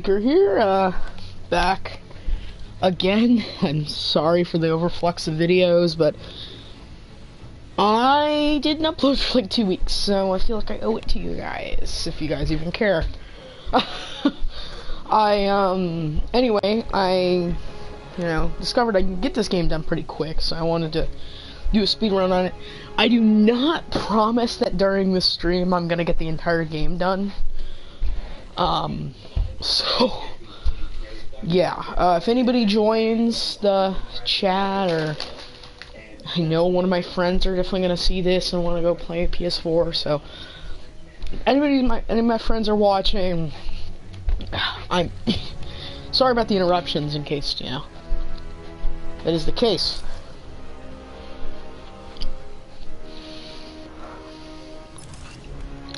Here, back again. I'm sorry for the overflux of videos, but I didn't upload for like 2 weeks, so I feel like I owe it to you guys, if you guys even care. Anyway, I, discovered I can get this game done pretty quick, so I wanted to do a speedrun on it. I do not promise that during this stream I'm gonna get the entire game done. So, yeah, if anybody joins the chat, or I know one of my friends are definitely gonna see this and want to go play PS4, so any of my friends are watching, I'm sorry about the interruptions in case, that is the case.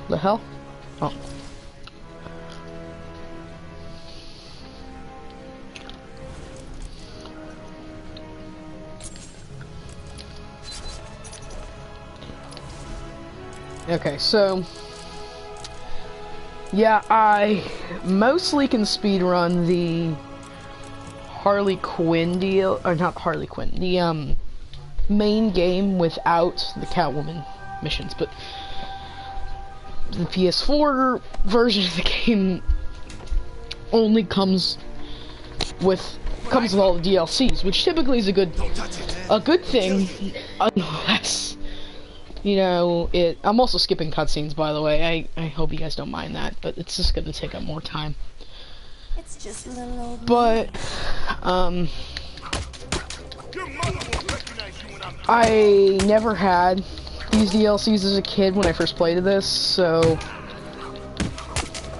The hell? Oh. Okay, so yeah, I mostly can speedrun the Harley Quinn deal, or not Harley Quinn, the main game without the Catwoman missions, but the PS4 version of the game only comes with all the DLCs, which typically is a good thing, unless I'm also skipping cutscenes, by the way. I hope you guys don't mind that, but it's just gonna take up more time. It's just a little old. But I never had these DLCs as a kid when I first played this, so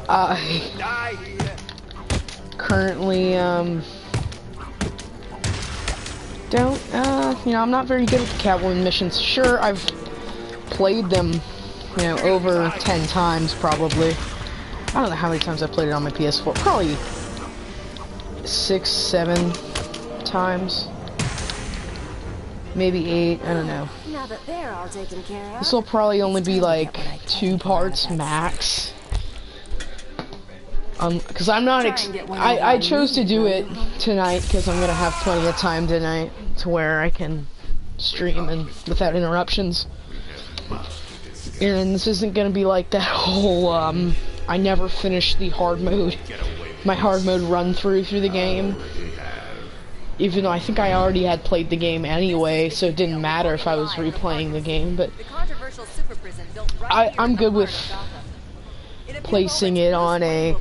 I currently I'm not very good at the Catwoman missions. Sure, I've played them, over 10 times probably. I don't know how many times I played it on my PS4. Probably 6, 7 times. Maybe 8, I don't know. Now that they're all taken care of, This will probably only be like 2 parts max. Cause I'm not I chose to do it tonight because I'm gonna have plenty of time tonight to where I can stream and without interruptions. And this isn't gonna be like that whole I never finished the my hard mode run through the game. Even though I think I already had played the game anyway, so it didn't matter if I was replaying the game, but I'm good with placing it on a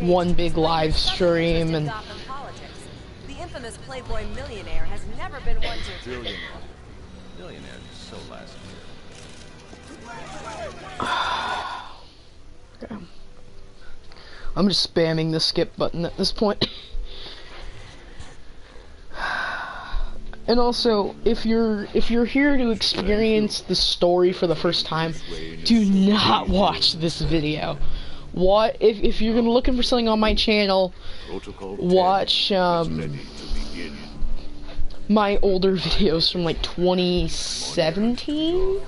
one big live stream. And the infamous Playboy millionaire has never been one to millionaire so last year. Okay. I'm just spamming the skip button at this point. And also, if you're here to experience the story for the first time, do not watch this video. If you're looking for something on my channel, watch my older videos from like 2017,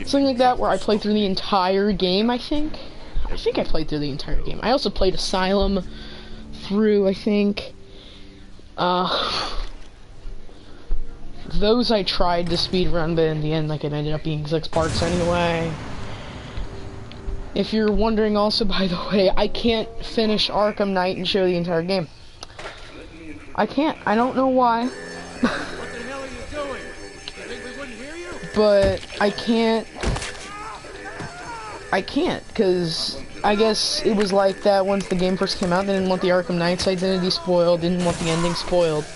something like that, where I played through the entire game. I think I played through the entire game. I also played Asylum through, I think. Those I tried to speedrun, but in the end, like, it ended up being 6 parts anyway. If you're wondering also, by the way, I can't finish Arkham Knight and show the entire game. I can't. I don't know why. What the hell are you doing? You think we wouldn't hear you? But I can't, because I guess it was like that once the game first came out. They didn't want the Arkham Knight's identity spoiled, didn't want the ending spoiled.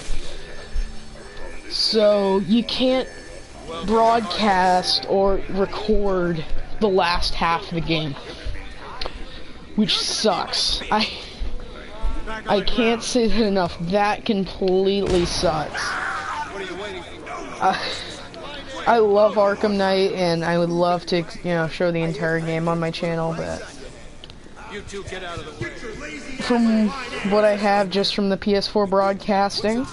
So you can't broadcast or record the last half of the game, which sucks. I can't say that enough. That completely sucks. I love Arkham Knight, and I would love to, show the entire game on my channel, but from what I have just from the PS4 broadcasting,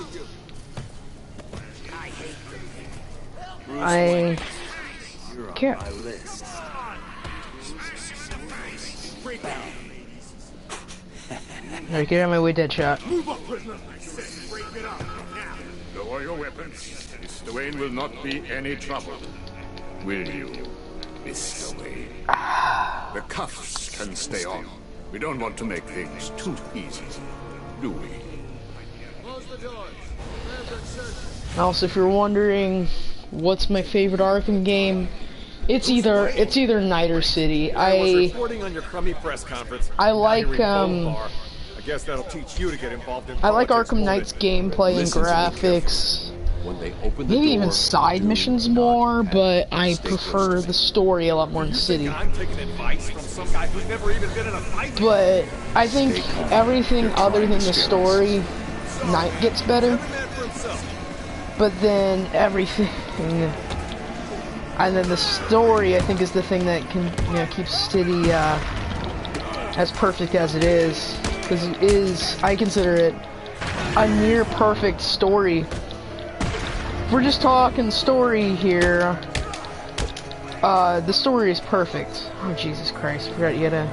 I can't. Alright, get out of my way, Deadshot. Move up, prisoner. I said break it up. Now. Lower your weapons. Mr. Wayne will not be any trouble. Will you, Mr. Wayne? The cuffs can stay on. We don't want to make things too easy, do we? Close the doors. Also, if you're wondering what's my favorite Arkham game, it's either Night or City. I was reporting on your crummy press conference. I like I guess that'll teach you to get involved in I like politics, Arkham won't Knight's it? gameplay and Listen to me graphics. When they open the Maybe door, even side do missions not more, act. but I Stay prefer close to the me. story a lot more in You City. think I'm taking advice from some guy who's never even been in a fight? But I think everything other than the story, Night gets better. Every man for himself. But then everything, and then the story, I think, is the thing that can, keep City as perfect as it is, because it is. I consider it a near perfect story. If we're just talking story here, the story is perfect. Oh Jesus Christ! Forgot you had a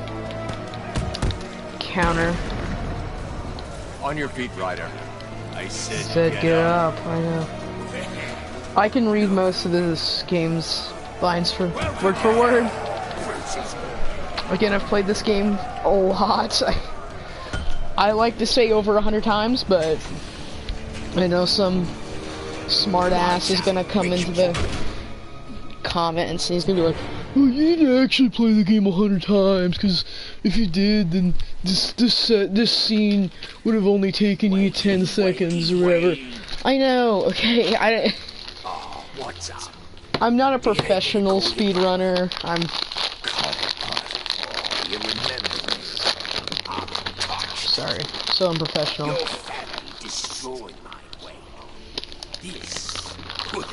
counter. On your feet, Ryder. I Said get up. I know. I can read most of this game's lines for word. Again, I've played this game a lot. I like to say over 100 times, but I know some smart ass is gonna come into the comment and he's gonna be like, "Oh, you need to actually play the game 100 times, because if you did, then this scene would have only taken you 10 seconds or whatever." I know. Okay, What's up? I'm not a professional speedrunner. You remember Sorry, so unprofessional. your family destroyed my way. This, well,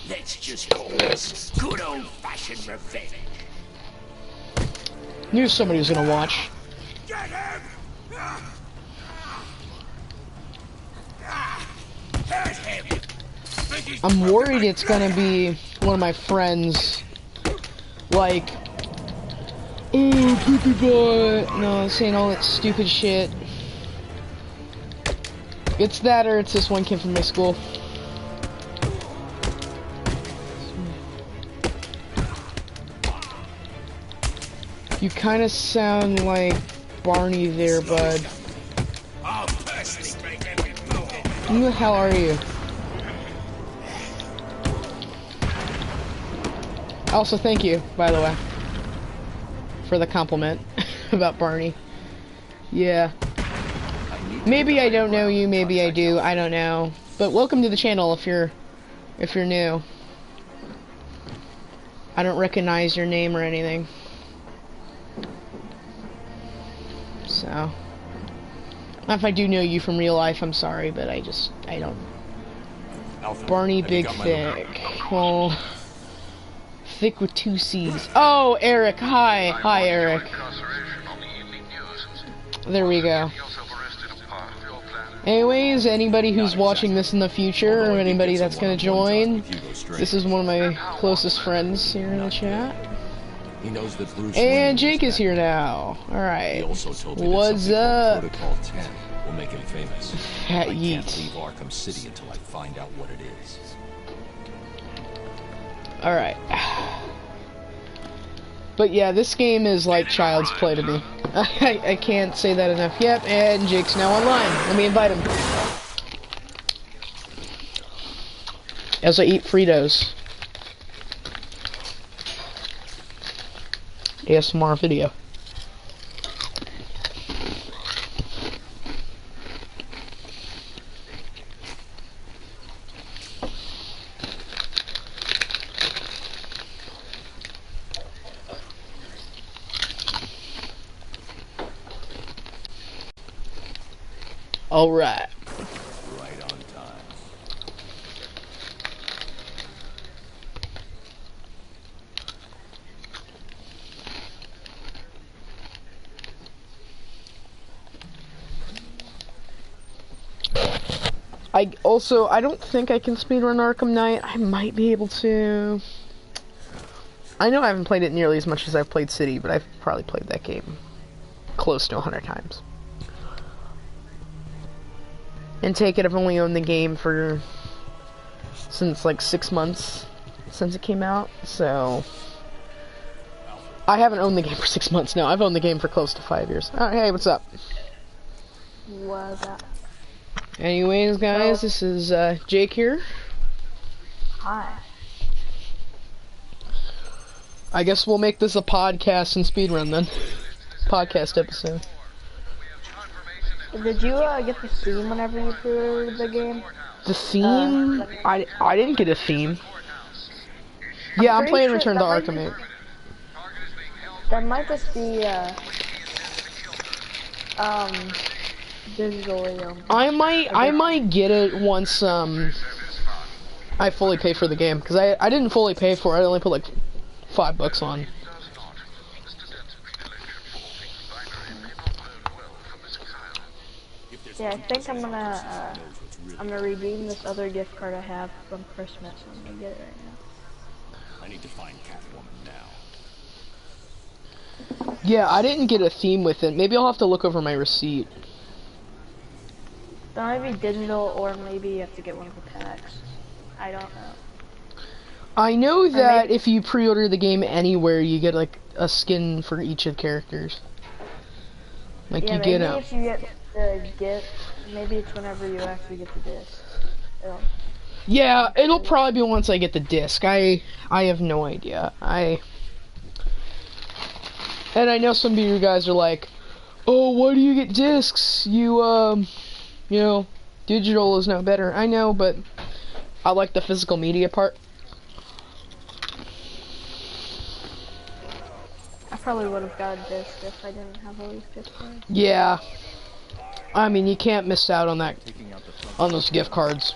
let's just call this good old-fashioned revenge. Knew somebody was gonna watch. Get him! Hurt him. I'm worried it's gonna be one of my friends, like, "Oh, poopy butt," saying all that stupid shit. It's that, or it's this one kid from my school. You kind of sound like Barney there, bud. I'll personally break every bone. Who the hell are you? Also, thank you, by the way, for the compliment about Barney. Yeah. Maybe I don't know you, maybe I do, I don't know. But welcome to the channel if you're new. I don't recognize your name or anything. So, if I do know you from real life, I'm sorry, but I don't. Alpha, Barney have you Big got my Thick. Well, thick with 2 C's. Oh, Eric, hi. Hi, Eric. There we go. Anyways, anybody who's watching this in the future, or anybody that's gonna join, this is one of my closest friends here in the chat. He knows that Bruce And Wayne Jake is back. here now. He Alright. also told me that What's something up? called Protocol 10 will make him famous. Fat I can't yeet. leave Arkham City until I find out what it is. Alright. But yeah, this game is like child's play to me. I can't say that enough. Yep, and Jake's now online. Let me invite him. As I eat Fritos. ASMR video. All right. Right on time. I don't think I can speedrun Arkham Knight. I might be able to. I know I haven't played it nearly as much as I've played City, but I've probably played that game close to 100 times. And take it, I've only owned the game for since like 6 months since it came out, so I haven't owned the game for 6 months now. I've owned the game for close to 5 years. Oh, hey, what's up? What's up? Anyways, guys, this is Jake here. Hi. I guess we'll make this a podcast and speedrun then. Podcast episode. Did you get the theme whenever you threw the game? The theme? I didn't get a theme. Yeah, I'm playing Return to Arkham 8. That might just be digitally. I might get it once I fully pay for the game, because I didn't fully pay for it. I only put like $5 on. Yeah, I think I'm gonna redeem this other gift card I have from Christmas. I'm gonna get it right now. I need to find Catwoman now. Yeah, I didn't get a theme with it. Maybe I'll have to look over my receipt. That might be digital, or maybe you have to get one of the packs. I don't know. I know that if you pre-order the game anywhere, you get like a skin for each of the characters. Like yeah, you get maybe if you get the gift, maybe it's whenever you actually get the disc. Yeah, it'll probably be once I get the disc. I have no idea. And I know some of you guys are like, oh, why do you get discs? You know, digital is no better. I know, but I like the physical media part. I probably would have got a disc if I didn't have all these gift cards. Yeah. I mean, you can't miss out on that, on those gift cards.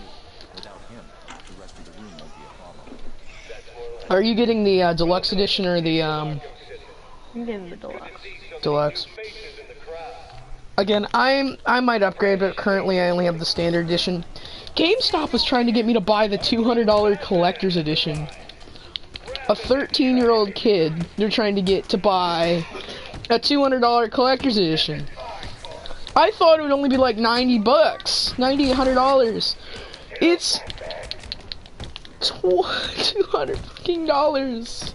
Are you getting the deluxe edition or the I'm getting the deluxe. Deluxe. Again, I might upgrade, but currently I only have the standard edition. GameStop was trying to get me to buy the $200 collector's edition. A 13-year-old kid, they're trying to get to buy a $200 collector's edition. I thought it would only be like $90, $100. It's $200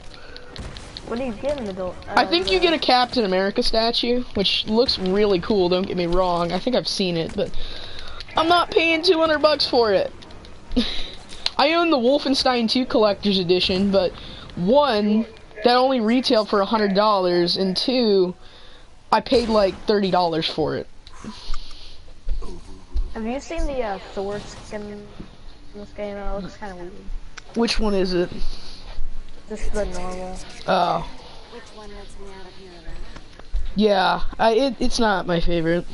What do you get in the I think you get a Captain America statue, which looks really cool, don't get me wrong. I think I've seen it, but I'm not paying $200 for it. I own the Wolfenstein 2 Collector's Edition, but one, that only retailed for $100, and two, I paid like $30 for it. Have you seen the Thor skin in this game? It looks kind of weird. Which one is it? Just the normal. Oh. Which one lets me out of here then? Yeah, it's not my favorite.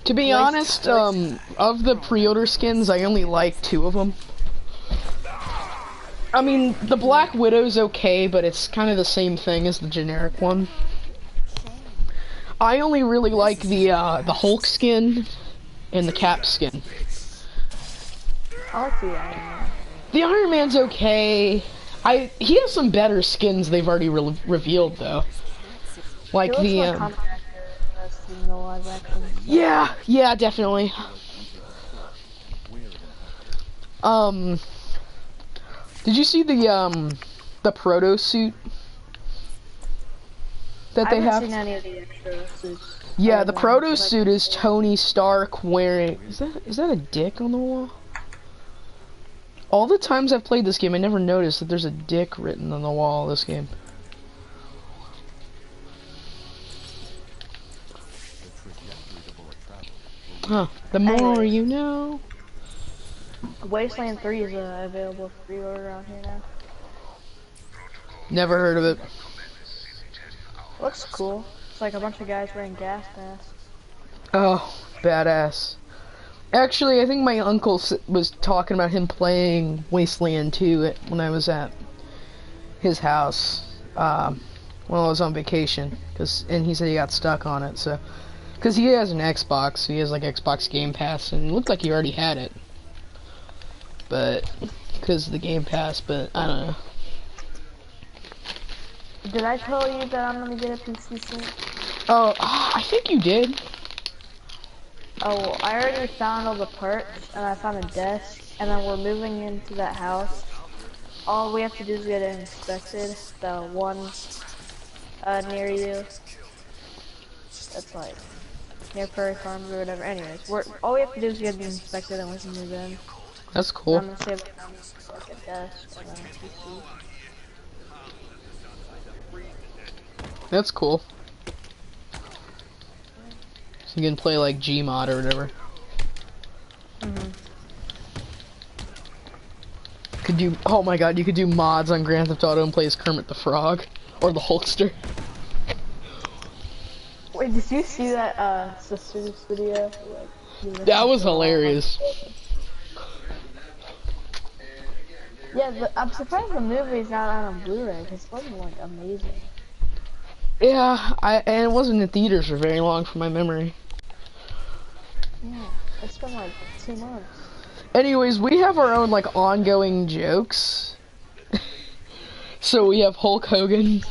To be honest, of the pre-order skins, I only like 2 of them. I mean, the Black Widow's okay, but it's kind of the same thing as the generic one. I only really like the Hulk skin and the Cap skin. I like the Iron Man. The Iron Man's okay. He has some better skins they've already revealed though. Like He the looks like in the live action. yeah, definitely. Did you see the proto suit that they I have? haven't seen any of the extra suits. Yeah, the proto suit is Tony Stark wearing. Is that a dick on the wall? All the times I've played this game, I never noticed that there's a dick written on the wall of this game. Huh. The more you know. Wasteland 3 is available for pre-order around here now. Never heard of it. Looks cool. It's like a bunch of guys wearing gas masks. Oh, badass. Actually, I think my uncle was talking about him playing Wasteland 2 when I was at his house while I was on vacation, and he said he got stuck on it. So, because he has an Xbox, so he has like Xbox Game Pass, and it looked like he already had it, but because of the Game Pass. But I don't know. Did I tell you that I'm gonna get a PC soon? Oh, I think you did. Oh, I already found all the parts, and I found a desk, and then we're moving into that house. All we have to do is get it inspected. The one near you. That's like near Prairie Farms or whatever. Anyways, all we have to do is get it inspected, and we can move in. That's And cool. I'm gonna save like a desk and then a PC. That's cool. So you can play like Gmod or whatever. Could do, oh my god, you could do mods on Grand Theft Auto and play as Kermit the Frog. Or the Hulkster. Wait, did you see that Sisters video? Like, That was hilarious. Yeah, but I'm surprised the movie's not on a Blu-ray, because it wasn't like amazing. Yeah, and it wasn't in theaters for very long from my memory. Yeah, it's been like 2 months. Anyways, we have our own like ongoing jokes. So we have Hulk Hogan.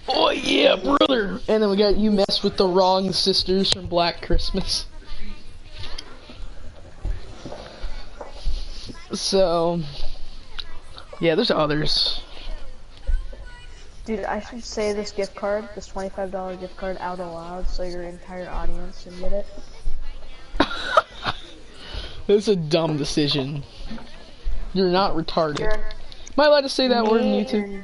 Oh yeah, brother! And then we got you mess with the wrong sisters from Black Christmas. So yeah, there's others. Dude, I should say this gift card, this $25 gift card out aloud so your entire audience can get it. That's a dumb decision. You're not retarded. Am I allowed to say that word on YouTube?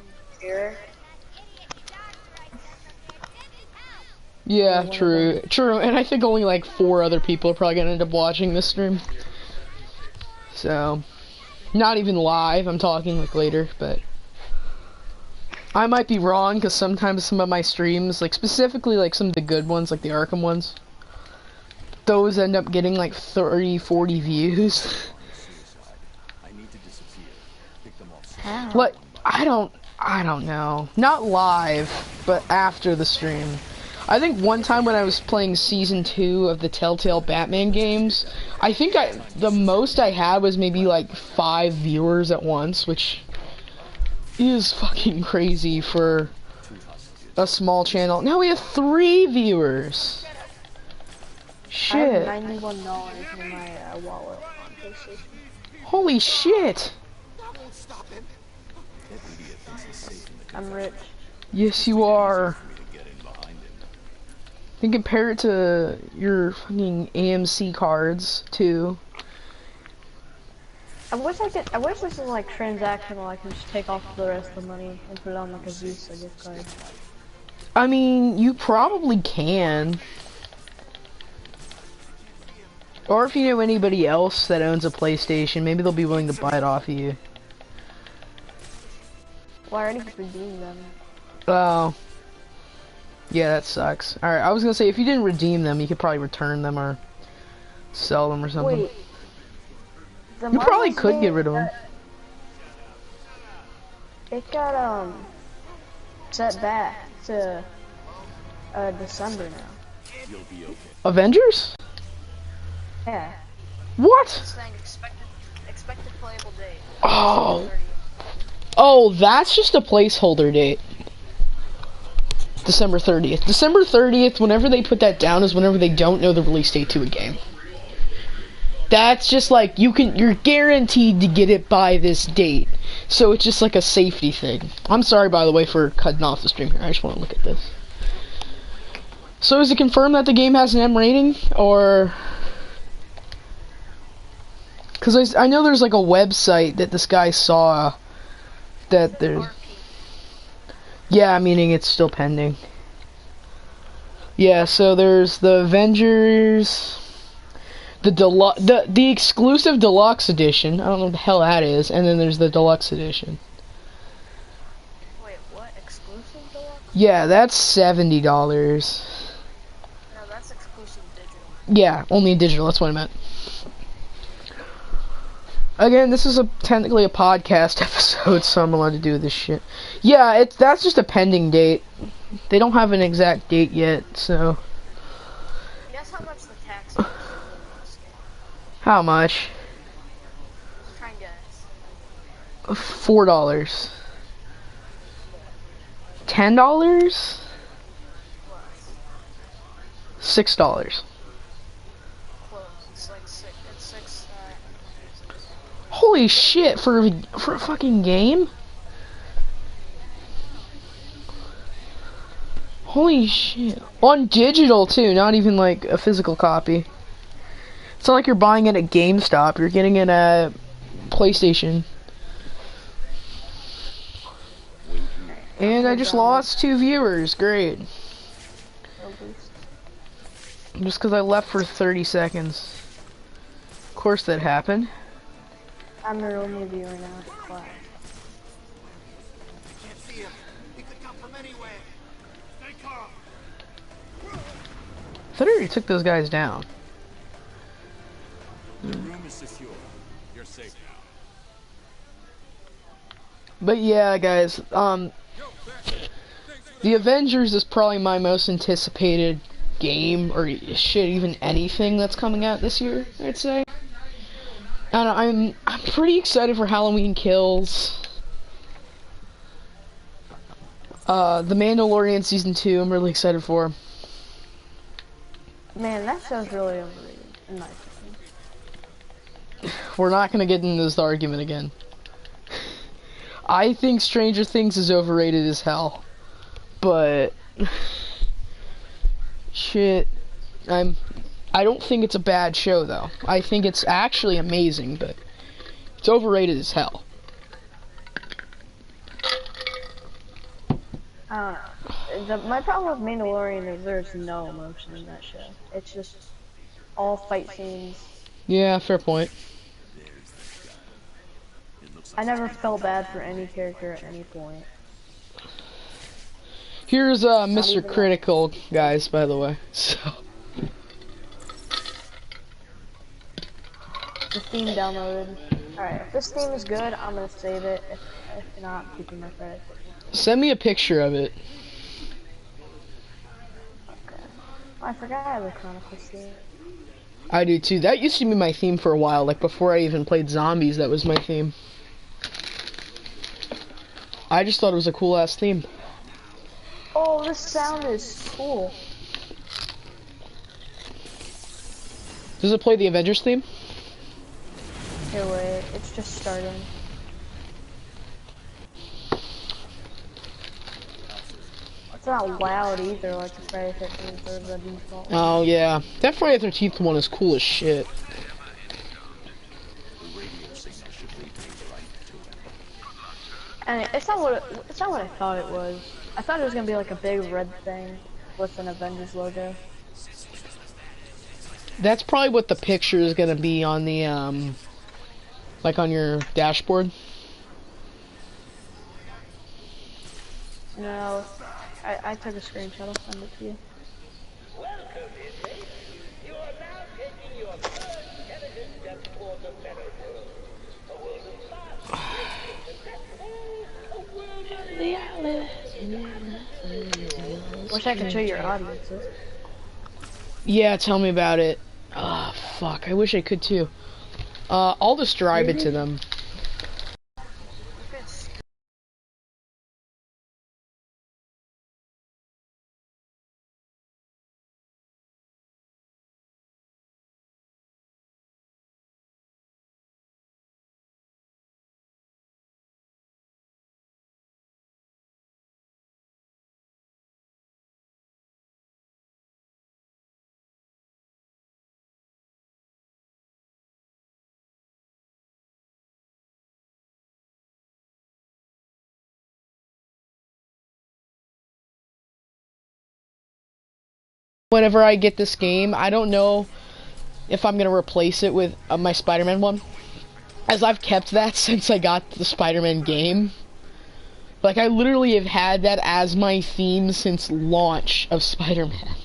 Yeah, true. True, and I think only like 4 other people are probably gonna end up watching this stream. So, not even live, I'm talking like later, but I might be wrong because sometimes some of my streams, like specifically like some of the good ones, like the Arkham ones, those end up getting like 30, 40 views. Like, I don't know. Not live, but after the stream. I think one time when I was playing Season 2 of the Telltale Batman games, I think the most I had was maybe like 5 viewers at once, which is fucking crazy for a small channel. Now we have 3 viewers. Shit. I have $91 in my wallet on PlayStation. Holy shit. I'm rich. Yes, you are. And compare it to your fucking AMC cards too. I wish this was like transactional. I could just take off the rest of the money and put it on like a Visa gift card. I mean, you probably can. Or if you know anybody else that owns a PlayStation, maybe they'll be willing to buy it off of you. Well, I already redeemed them. Oh. Yeah, that sucks. Alright, I was gonna say, if you didn't redeem them, you could probably return them or sell them or something. Wait. You probably could get rid of them. It got, set back to, December now. Avengers? Yeah. What? Saying expected playable date. Oh. Oh, that's just a placeholder date. December 30th. December 30th, whenever they put that down, is whenever they don't know the release date to a game. That's just like, you're guaranteed to get it by this date. So it's just like a safety thing. I'm sorry, by the way, for cutting off the stream here. I just want to look at this. So is it confirmed that the game has an M rating? Or... Because I know there's like a website that this guy saw that there's... Yeah, meaning it's still pending. Yeah, so there's the Avengers, the exclusive deluxe edition. I don't know what the hell that is, and then there's the deluxe edition. Wait, what? Exclusive deluxe? Yeah, that's $70. No, that's exclusive digital. Yeah, only digital. That's what I meant. Again, this is technically a podcast episode, so I'm allowed to do this shit. Yeah, that's just a pending date. They don't have an exact date yet, so... Guess how much the tax is? How much? Try and guess. $4. $10? $6. Holy shit, for a fucking game? Holy shit. On digital too, not even like a physical copy. It's not like you're buying it at GameStop, you're getting it at PlayStation. And I just lost 2 viewers, great. Just because I left for 30 seconds. Of course that happened. I'm the only viewer now. Class. Can't see him. He could come from anywhere. Stay calm. I thought I already took those guys down. The room is secure. You're safe now. But yeah, guys, the Avengers is probably my most anticipated game, or shit, even anything that's coming out this year, I'd say. And I'm pretty excited for Halloween Kills. The Mandalorian Season 2, I'm really excited for. Man, that show's really overrated, in my opinion. We're not gonna get into this argument again. I think Stranger Things is overrated as hell. But shit, I don't think it's a bad show though. I think it's actually amazing, but it's overrated as hell. My problem with Mandalorian is there's no emotion in that show. It's just all fight scenes. Yeah, fair point. I never felt bad for any character at any point. Here's Mr. Critical, guys, by the way. So The theme downloaded. Alright, if this theme is good, I'm gonna save it. If not, I'm keeping my credit. send me a picture of it. Okay. Oh, I forgot I have a Chronicles theme. I do too. That used to be my theme for a while. Like before I even played Zombies, that was my theme. I just thought it was a cool ass theme. Oh, this sound is cool. Does it play the Avengers theme? Here, wait, it's just starting. It's not loud either, like the Friday 13th or the default. Oh yeah, that Friday the 13th one is cool as shit. And it's not what I thought it was. I thought it was gonna be like a big red thing with an Avengers logo. That's probably what the picture is gonna be on the like on your dashboard. No, I took a screenshot. I'll send it to you. Wish I could show your audiences. Yeah, tell me about it. Ah, fuck. I wish I could too. I'll describe it to them. Whenever I get this game, I don't know if I'm gonna replace it with my Spider-Man one, as I've kept that since I got the Spider-Man game. Like, I literally have had that as my theme since launch of Spider-Man.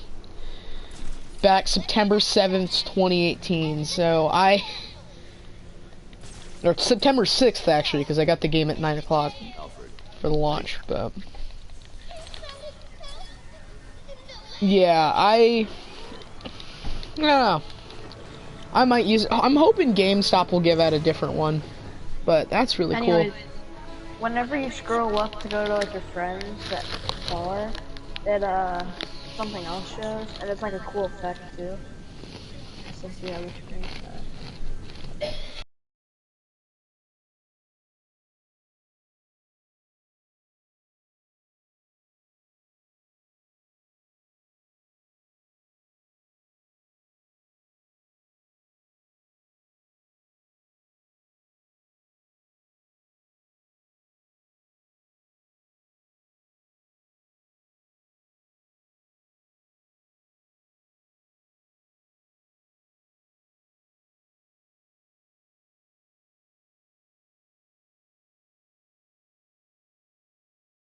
Back September 7th, 2018, so or September 6th actually, because I got the game at 9 o'clock for the launch, but yeah, I don't know. I might use it. I'm hoping GameStop will give out a different one, but that's really cool. Whenever you scroll up to go to like your friends that bar, it something else shows, and it's like a cool effect too. So see how we screen that.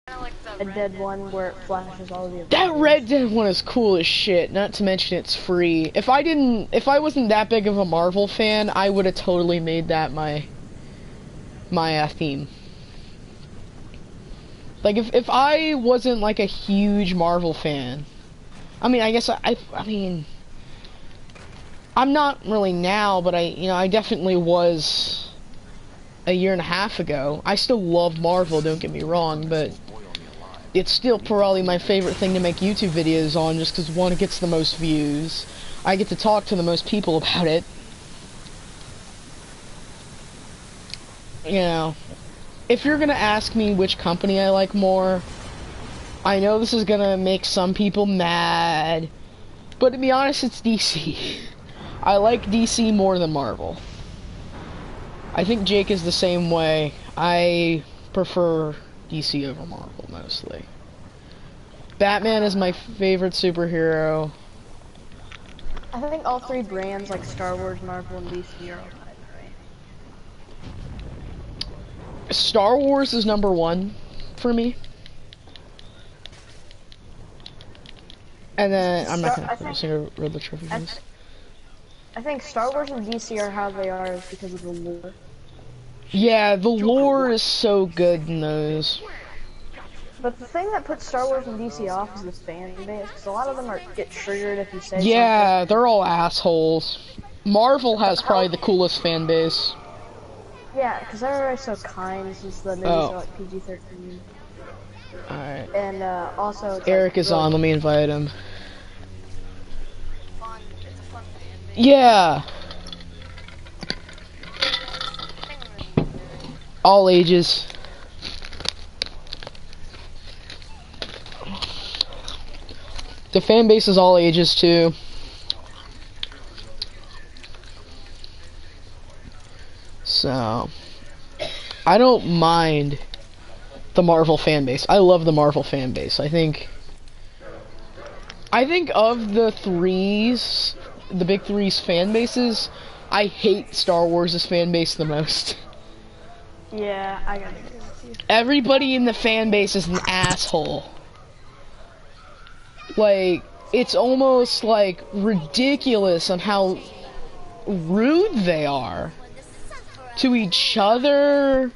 a dead one where it flashes all the That Avengers. Red Dead one is cool as shit, not to mention it's free. If I wasn't that big of a Marvel fan, I would have totally made that my theme. Like, if I wasn't, like, a huge Marvel fan, I mean, I guess I mean, I'm not really now, but I definitely was a year and a half ago. I still love Marvel, don't get me wrong, but it's still probably my favorite thing to make YouTube videos on, just because, one, it gets the most views. I get to talk to the most people about it. You know, if you're gonna ask me which company I like more, I know this is gonna make some people mad, but to be honest, it's DC. I like DC more than Marvel. I think Jake is the same way. I prefer DC over Marvel, mostly. Batman is my favorite superhero. I think all three brands, like Star Wars, Marvel, and DC, are all right. Star Wars is #1 for me. And then, I'm not gonna read the trophy list. I think Star Wars and DC are how they are is because of the lore. Yeah, the lore is so good in those. But the thing that puts Star Wars and DC off is the fan base, because a lot of them get triggered if you say Yeah, something. they're all assholes. Marvel has probably the coolest fan base. Yeah, because everybody's so kind since the movies are like PG-13. Alright. And also, it's Eric like is really on, let me invite him. Yeah! All ages. The fan base is all ages too. So, I don't mind the Marvel fan base. I love the Marvel fan base. I think of the big three's fan bases, I hate Star Wars' fan base the most. Yeah, I gotta agree with you. Everybody in the fan base is an asshole. Like, it's almost like ridiculous on how rude they are to each other.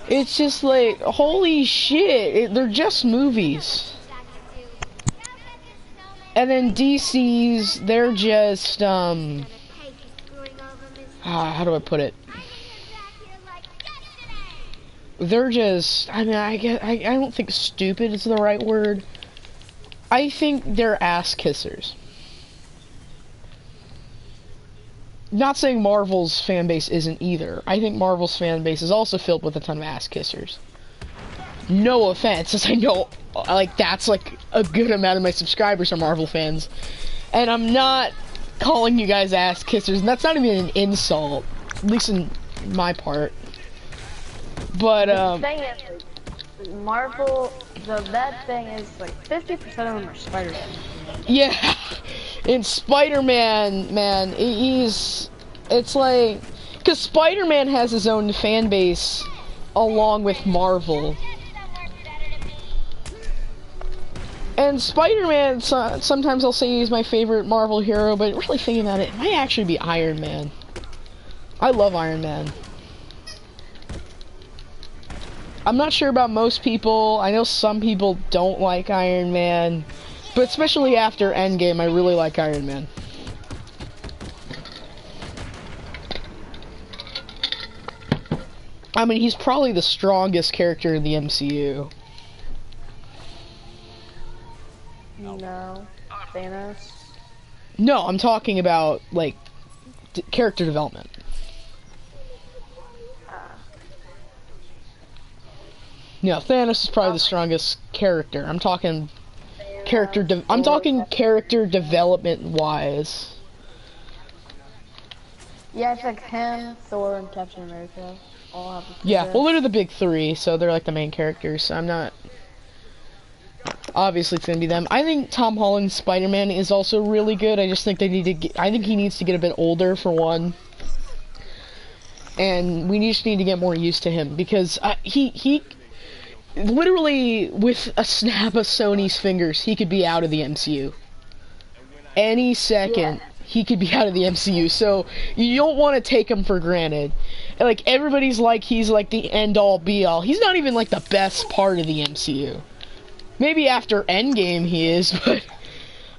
It's just like, holy shit, they're just movies. And then DC's, they're just, how do I put it? They're just, I mean, I don't think stupid is the right word. I think they're ass kissers. Not saying Marvel's fan base isn't either. I think Marvel's fan base is also filled with a ton of ass kissers. No offense, as I know, like, that's like a good amount of my subscribers are Marvel fans. And I'm not calling you guys ass kissers, and that's not even an insult, at least in my part. But, The thing is, Marvel, the bad thing is, like, 50% of them are Spider-Man. yeah, in Spider-Man, man, it's like, because Spider-Man has his own fan base along with Marvel. And Spider-Man, sometimes I'll say he's my favorite Marvel hero, but really thinking about it, it might actually be Iron Man. I love Iron Man. I'm not sure about most people. I know some people don't like Iron Man, but especially after Endgame, I really like Iron Man. I mean, he's probably the strongest character in the MCU. No. Thanos? No, I'm talking about, like, character development. No, Thanos is probably the strongest character. I'm talking I'm talking character development wise. Yeah, it's like him, Thor, and Captain America. All have Yeah, well, they're the big three, so they're like the main characters. So I'm not. Obviously, it's gonna be them. I think Tom Holland's Spider-Man is also really good. I just think they need to get. I think he needs to get a bit older for one, and we just need to get more used to him because literally, with a snap of Sony's fingers, he could be out of the MCU. Any second, he could be out of the MCU, so you don't want to take him for granted. Like, everybody's like, he's like the end-all, be-all. He's not even like the best part of the MCU. Maybe after Endgame he is, but...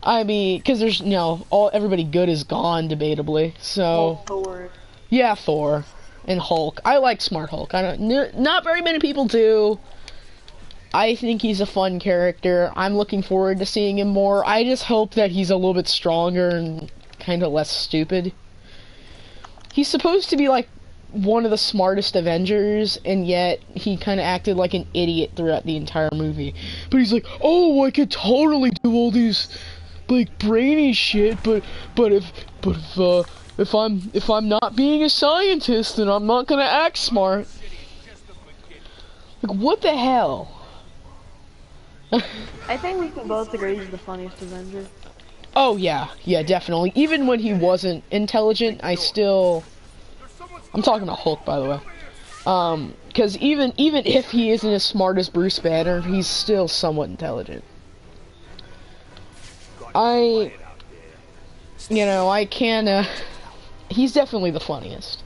I mean, because there's, you know, everybody good is gone, debatably, so... Thor. Yeah, Thor. And Hulk. I like Smart Hulk. Not very many people do. I think he's a fun character. I'm looking forward to seeing him more. I just hope that he's a little bit stronger and kind of less stupid. He's supposed to be, like, one of the smartest Avengers, and yet he kind of acted like an idiot throughout the entire movie. But he's like, oh, I could totally do all these, like, brainy shit, but if I'm not being a scientist, then I'm not gonna act smart. Like, what the hell? I think we can both agree he's the funniest Avenger. Oh yeah, definitely. Even when he wasn't intelligent, I'm talking about Hulk, by the way. Because even if he isn't as smart as Bruce Banner, he's still somewhat intelligent. I can, he's definitely the funniest.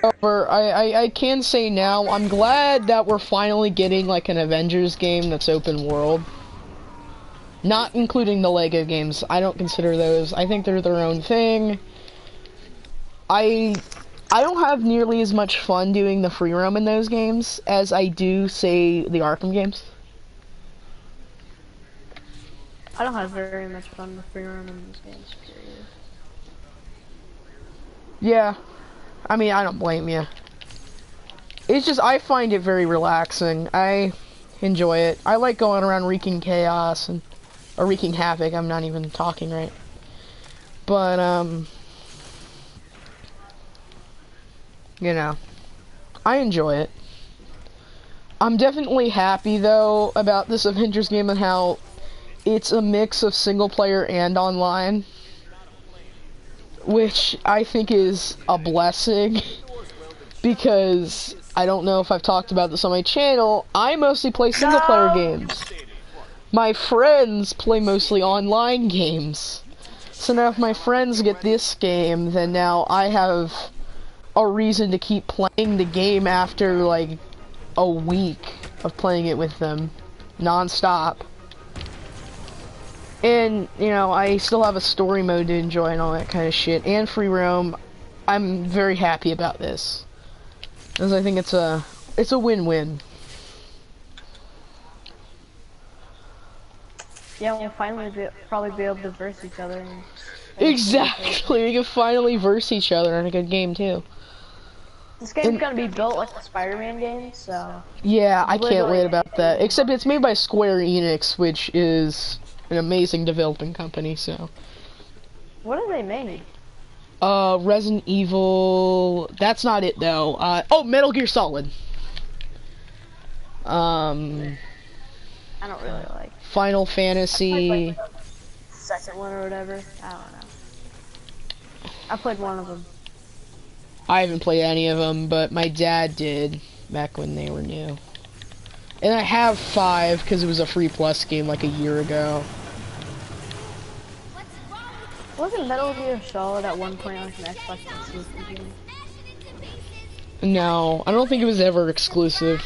However, I can say now, I'm glad that we're finally getting like an Avengers game that's open world. Not including the Lego games. I don't consider those. I think they're their own thing. I don't have nearly as much fun doing the free roam in those games as I do, say, the Arkham games. I don't have very much fun with free roam in those games, period. Yeah. I mean, I don't blame you. It's just, I find it very relaxing. I enjoy it. I like going around wreaking chaos or wreaking havoc. I'm not even talking right. But, you know, I enjoy it. I'm definitely happy, though, about this Avengers game and how it's a mix of single player and online, which I think is a blessing, because I don't know if I've talked about this on my channel, I mostly play single player games. My friends play mostly online games. So now if my friends get this game, then now I have a reason to keep playing the game after like a week of playing it with them, non-stop. And, you know, I still have a story mode to enjoy and all that kind of shit, and free roam. I'm very happy about this, because I think it's a win-win. Yeah, we'll finally probably be able to verse each other. And exactly, we can finally verse each other in a good game too. This game's gonna be built like the Spider-Man game, so... Yeah, I can't wait about that. Except it's made by Square Enix, which is an amazing developing company, so... What have they made? Resident Evil... That's not it, though. Oh, Metal Gear Solid. I don't really like... Final Fantasy... Like the second one or whatever. I don't know. I played one of them. I haven't played any of them, but my dad did back when they were new. And I have 5 because it was a free plus game like a year ago. Wasn't Metal Gear Solid at one point on an Xbox exclusive game? No, I don't think it was ever exclusive.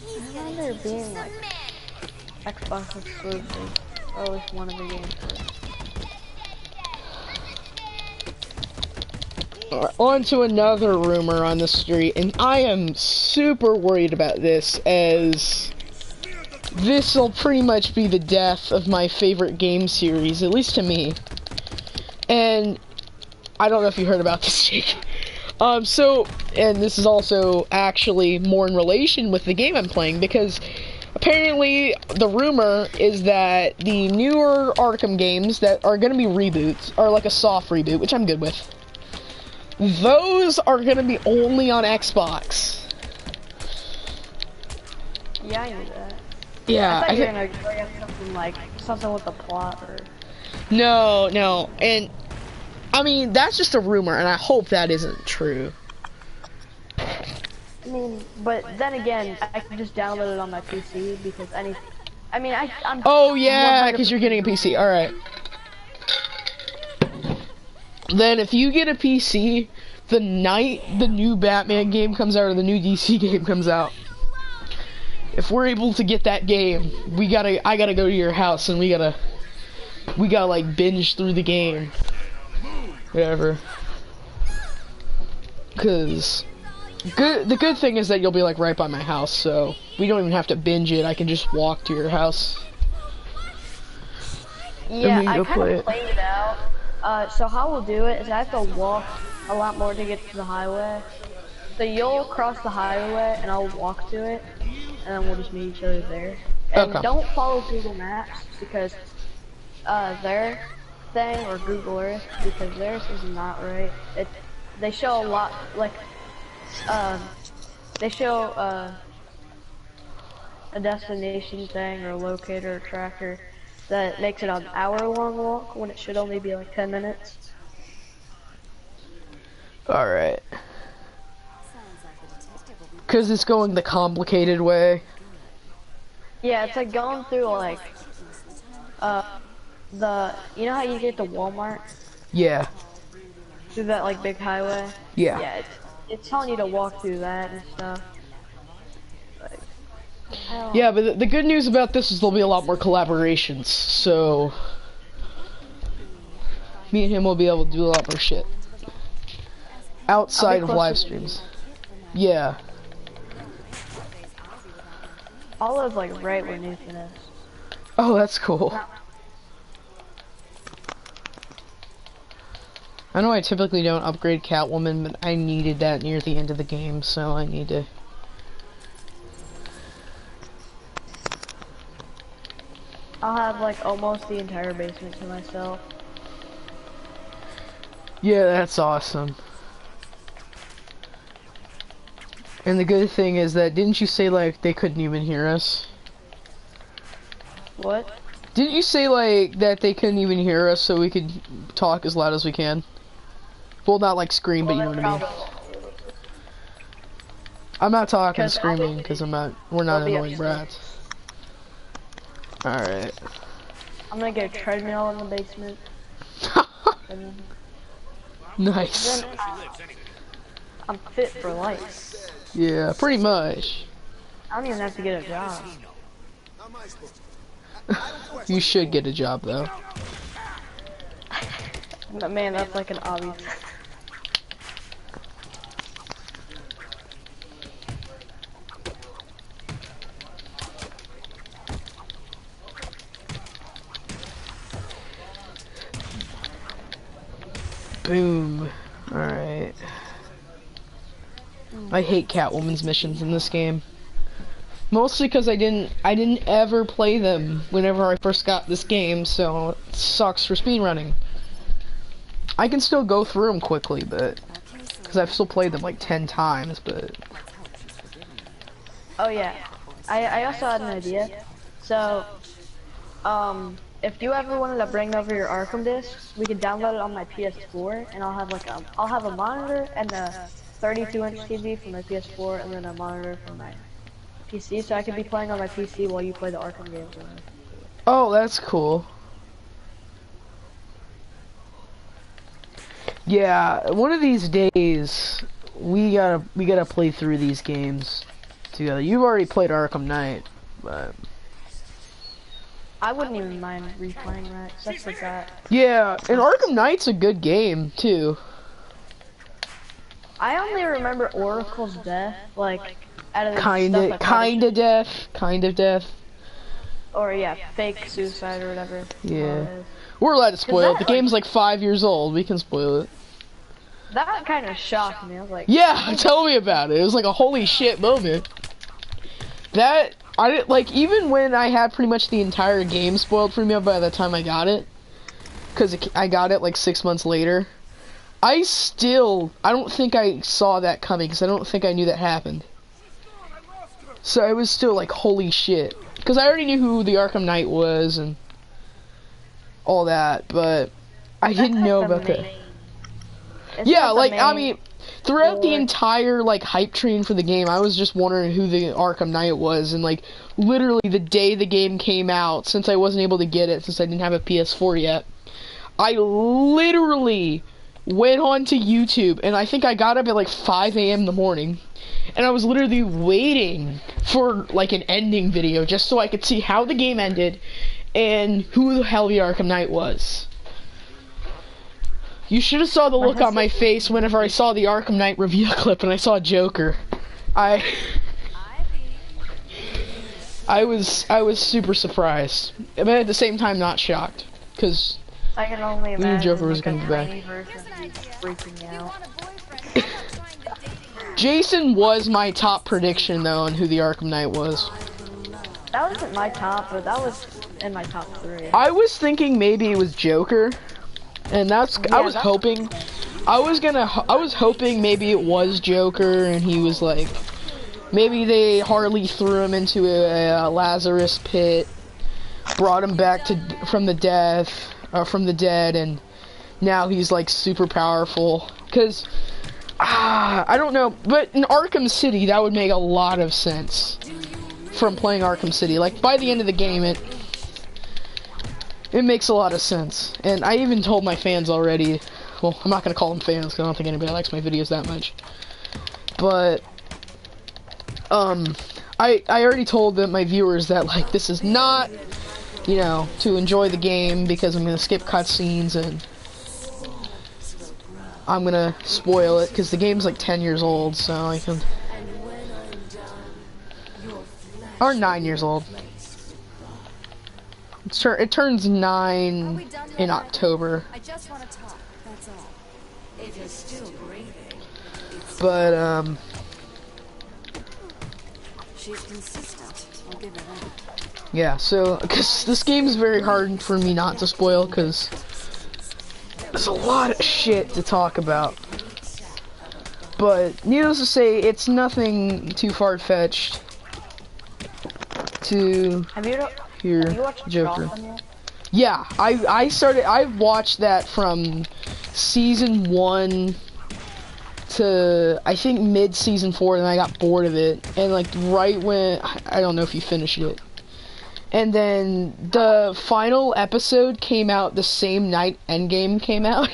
I remember it being like Xbox exclusive, or at least one of the games. On to another rumor on the street, and I am super worried about this, as this will pretty much be the death of my favorite game series, at least to me. And I don't know if you heard about this, Jake. And this is also actually more in relation with the game I'm playing, because apparently the rumor is that the newer Arkham games that are going to be reboots are like a soft reboot, which I'm good with. Those are gonna be only on Xbox. Yeah, I knew that. Yeah, I thought you were gonna bring up something like something with the plot or. No, and I mean that's just a rumor, and I hope that isn't true. I mean, but then again, I can just download it on my PC because I'm. Oh yeah, because you're getting a PC. All right. Then if you get a PC, the night the new Batman game comes out or the new DC game comes out, if we're able to get that game, I gotta go to your house and we gotta like binge through the game. Whatever. Cause the good thing is that you'll be like right by my house, so we don't even have to binge it. I can just walk to your house. Yeah, I kind of played it out. So how we'll do it is I have to walk a lot more to get to the highway. So you'll cross the highway and I'll walk to it, and then we'll just meet each other there. And Okay. don't follow Google Maps because their thing, or Google Earth, because theirs is not right. They show a lot, like they show a destination thing or a locator or tracker that makes it an hour-long walk when it should only be like 10 minutes. All right. Cause it's going the complicated way. Yeah, it's like going through like you know how you get to Walmart Yeah. through that like big highway? Yeah. Yeah, it's telling you to walk through that and stuff. Like, Yeah, but the good news about this is there'll be a lot more collaborations, so me and him will be able to do a lot more shit outside of live streams. Yeah. I'll live like right where Nathan is. Oh, that's cool. I know I typically don't upgrade Catwoman, but I needed that near the end of the game, so I need to. I'll have like almost the entire basement to myself. Yeah, that's awesome. And the good thing is that, didn't you say like they couldn't even hear us? What? Didn't you say like that they couldn't even hear us, so we could talk as loud as we can? Well, not like scream, but you know what I mean. I'm not talking screaming because we're not annoying brats. Alright. I'm gonna get a treadmill in the basement. And Nice. then I'm fit for life. Yeah, pretty much. I don't even have to get a job. You should get a job though. But man, that's like an obvious. Boom. Alright. I hate Catwoman's missions in this game. Mostly because I didn't ever play them whenever I first got this game, so it sucks for speedrunning. I can still go through them quickly, but because I've still played them like 10 times, but Oh yeah, I also had an idea. So, if you ever wanted to bring over your Arkham discs, we could download it on my PS4, and I'll have a monitor and a 32-inch TV for my PS4, and then a monitor for my PC, so I could be playing on my PC while you play the Arkham games. oh, that's cool. Yeah, one of these days we gotta play through these games together. You've already played Arkham Knight, but I wouldn't even mind replaying that, except for that. yeah, and Arkham Knight's a good game too. I only remember Oracle's death, like, out of the Kinda death. Or yeah, fake suicide or whatever. Yeah. We're allowed to spoil it. The game's like 5 years old. We can spoil it. That kind of shocked me. I was like, Yeah, tell me about it. It was like a holy shit moment. That I didn't like, even when I had pretty much the entire game spoiled for me by the time I got it, because I got it like 6 months later. I don't think I saw that coming, because I don't think I knew that happened. So I was still like, holy shit. Because I already knew who the Arkham Knight was and all that, but I didn't know about that. Yeah, like, I mean, throughout the entire, like, hype train for the game, I was just wondering who the Arkham Knight was, and, like, literally the day the game came out, since I wasn't able to get it, since I didn't have a PS4 yet, I literally went onto YouTube, and I think I got up at, like, 5 a.m. in the morning, and I was literally waiting for, like, an ending video, just so I could see how the game ended, and who the hell the Arkham Knight was. You should have saw the look on my face whenever I saw the Arkham Knight reveal clip and I saw Joker. I was super surprised, but at the same time not shocked, because I can only we knew imagine Joker was like going to be back. freaking out. Jason was my top prediction though on who the Arkham Knight was. That wasn't my top, but that was in my top 3. I was thinking maybe it was Joker. And that's, yeah, I was hoping maybe it was Joker, and he was like, maybe they Harley threw him into a Lazarus pit, brought him back from the dead, and now he's like super powerful. Cause, I don't know, but in Arkham City, that would make a lot of sense from playing Arkham City. Like, by the end of the game, it makes a lot of sense, and I even told my fans already. Well, I'm not gonna call them fans because I don't think anybody likes my videos that much. But I already told my viewers that like this is not, you know, to enjoy the game, because I'm gonna skip cutscenes and I'm gonna spoil it because the game's like 10 years old, so I can, or 9 years old. It turns 9 in October. I just want to talk, that's all. It is still breathing. But, She's consistent. I'll give her that. yeah, so, because this game's very hard for me not to spoil, because there's a lot of shit to talk about. But, needless to say, it's nothing too far-fetched to hear Joker. Yeah, I've watched that from season 1 to, I think, mid-season 4, and I got bored of it. And, like, right when, I don't know if you finished it. And then the final episode came out the same night Endgame came out.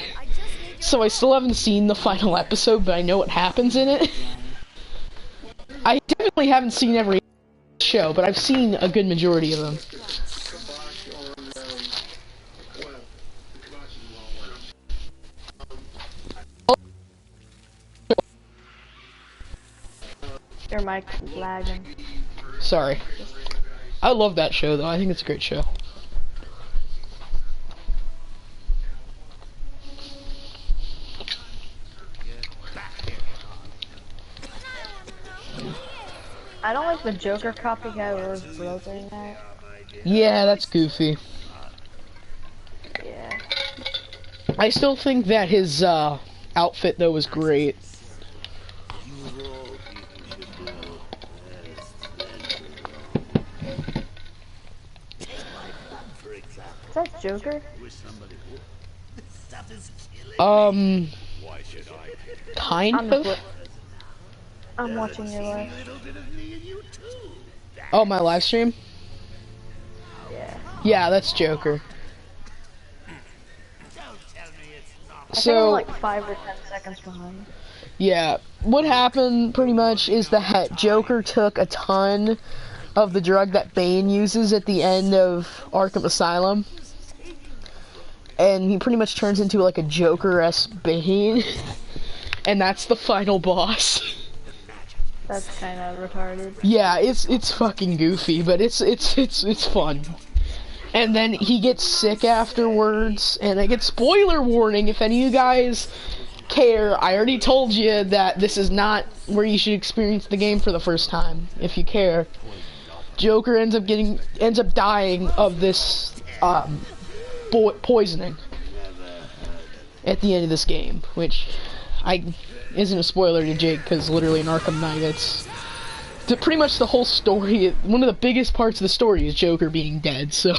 So I still haven't seen the final episode, but I know what happens in it. I definitely haven't seen every show, but I've seen a good majority of them. Your mic is lagging. Sorry. I love that show, though. I think it's a great show. I don't like the Joker copycat where it's broken that. Yeah, that's goofy. Yeah. I still think that his outfit, though, was great. Is that Joker? Kind of? I'm watching your live. Oh, my live stream? Yeah. Yeah, that's Joker. I think I'm like 5 or 10 seconds behind. Yeah, what happened pretty much is that Joker took a ton of the drug that Bane uses at the end of Arkham Asylum, and he pretty much turns into like a Joker-esque Bane, and that's the final boss. That's kind of retarded. Yeah, it's fucking goofy, but it's fun. And then he gets sick afterwards, and I get spoiler warning if any of you guys care. I already told you that this is not where you should experience the game for the first time. If you care, Joker ends up dying of this poisoning. at the end of this game, which isn't a spoiler to Jake, because literally in Arkham Knight, it's pretty much the whole story. One of the biggest parts of the story is Joker being dead, so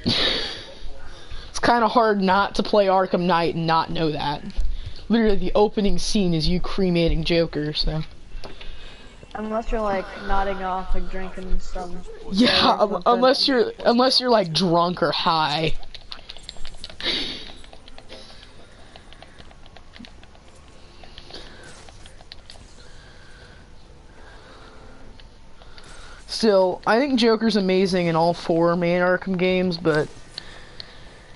it's kind of hard not to play Arkham Knight and not know that. Literally, the opening scene is you cremating Joker, so. Unless you're like nodding off, like drinking some. Yeah, unless you're like drunk or high. Still, I think Joker's amazing in all 4 main Arkham games, but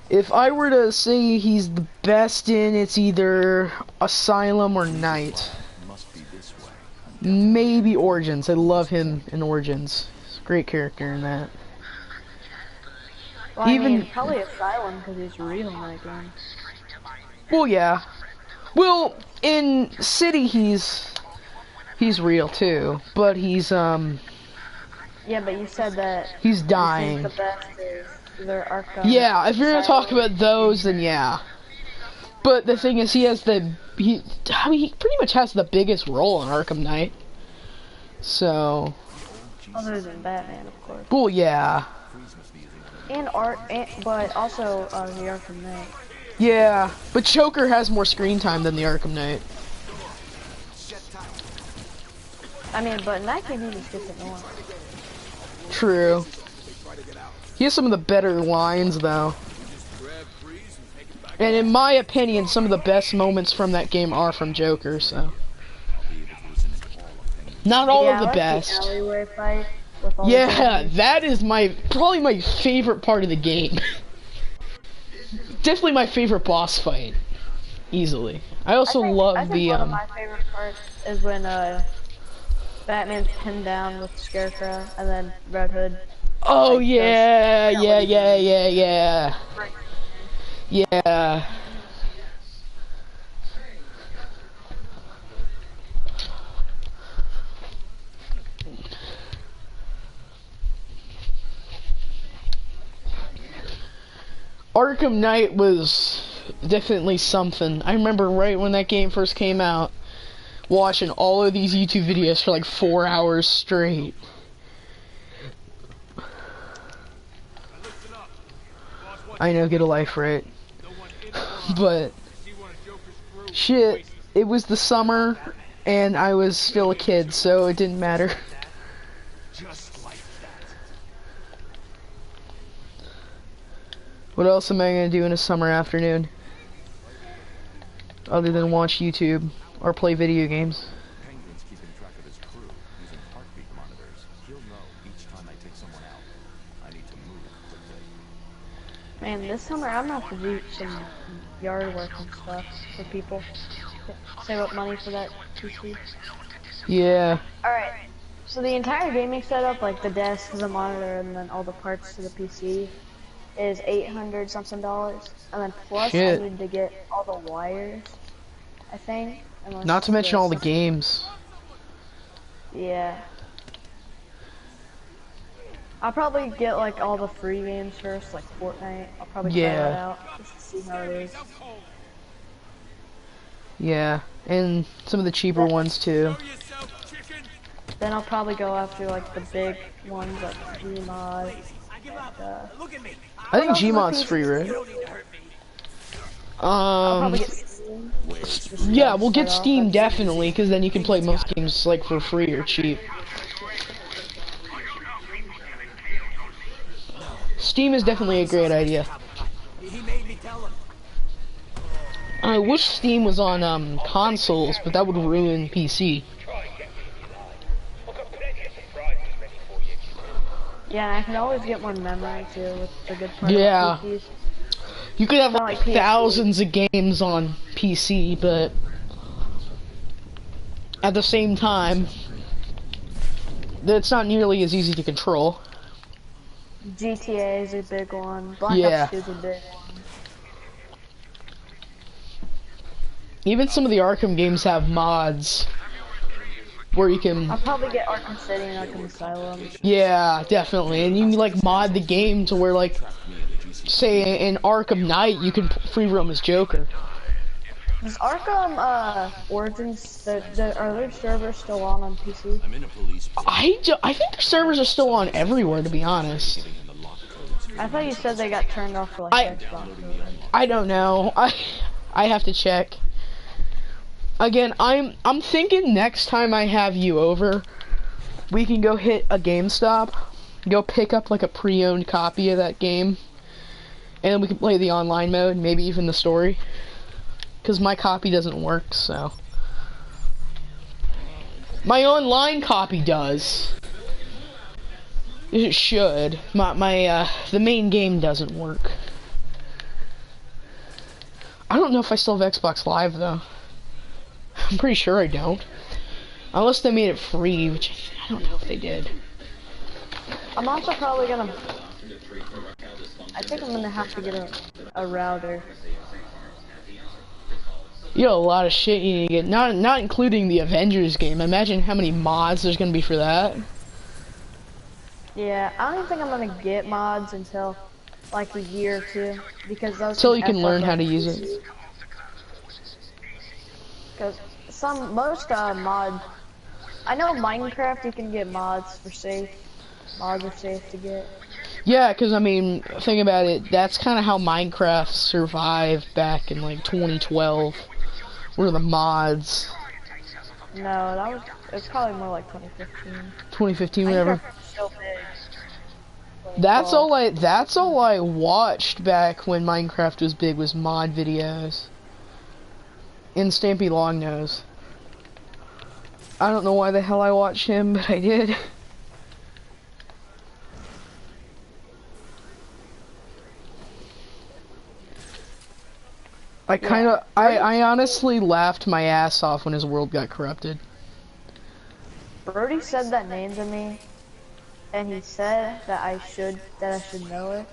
if I were to say he's the best in, it's either Asylum or Knight. Maybe Origins. I love him in Origins. He's a great character in that. Well, I mean, probably Asylum because he's real in that game. Well, yeah. Well, in City he's real too, but he's Yeah, but you said that he's dying. The best is either Arkham. Yeah, if you're gonna talk about those, then yeah. But the thing is, he pretty much has the biggest role in Arkham Knight. So. Other than Batman, of course. Well, yeah. But also the Arkham Knight. Yeah, but Joker has more screen time than the Arkham Knight. I mean, but in that game he just gets annoying. True. He has some of the better lines, though. And in my opinion, some of the best moments from that game are from Joker, so. Not all of the best. The alleyway fight with all yeah, that is probably my favorite part of the game. Definitely my favorite boss fight. Easily. I also love one of my favorite parts is when Batman's pinned down with Scarecrow and then Red Hood. Oh yeah. Yeah. Arkham Knight was definitely something. I remember right when that game first came out, watching all of these YouTube videos for like 4 hours straight. I know, get a life, right? But shit, it was the summer and I was still a kid, so it didn't matter. What else am I gonna do in a summer afternoon other than watch YouTube or play video games? Man, this summer I'm gonna have to do some yard work and stuff for people. Save up money for that PC. Yeah. Alright, so the entire gaming setup, like the desk, the monitor, and then all the parts to the PC, is $800 something, and then plus I need to get all the wires, I think. Not to mention all the games. Yeah. I'll probably get like all the free games first, like Fortnite. I'll probably try that out just to see how it is. Yeah, and some of the cheaper ones too. Then I'll probably go after like the big ones like Gmod. I think Gmod's free, right? Yeah, we'll get Steam definitely, because then you can play most games like for free or cheap. Steam is definitely a great idea. I wish Steam was on consoles, but that would ruin PC. Yeah, and I can always get more memory too with the good part of PCs. You could have like thousands of games on PC, but at the same time, it's not nearly as easy to control. GTA is a big one. Black Ops 2 is a big one. Even some of the Arkham games have mods where you can. I'll probably get Arkham City and Arkham Asylum. Yeah, definitely. And you can like mod the game to where like say in Arkham Knight, you can free roam as Joker. Does Arkham Origins, are their servers still on PC? I'm in a police. I think their servers are still on everywhere, to be honest. I thought you said they got turned off for like Xbox. I don't know. I have to check. Again, I'm thinking next time I have you over, we can go hit a GameStop, go pick up like a pre-owned copy of that game, and then we can play the online mode, maybe even the story. Because my copy doesn't work, so. My online copy does. It should. The main game doesn't work. I don't know if I still have Xbox Live, though. I'm pretty sure I don't. Unless they made it free, which I don't know if they did. I'm also probably gonna... I think I'm gonna have to get a router. You got a lot of shit you need to get, not including the Avengers game. Imagine how many mods there's gonna be for that. Yeah, I don't even think I'm gonna get mods until like a year or two, because those Until you can learn how to use it. Because most mods, I know Minecraft you can get mods for safe. Mods are safe to get. Yeah, because I mean, think about it. That's kind of how Minecraft survived back in like 2012. Were the mods? No, it's probably more like 2015. 2015, whatever. Minecraft was so big. That's all I watched back when Minecraft was big, was mod videos. And Stampy Longnose. I don't know why the hell I watched him, but I did. I honestly laughed my ass off when his world got corrupted. Brody said that name to me, and he said that I should know it.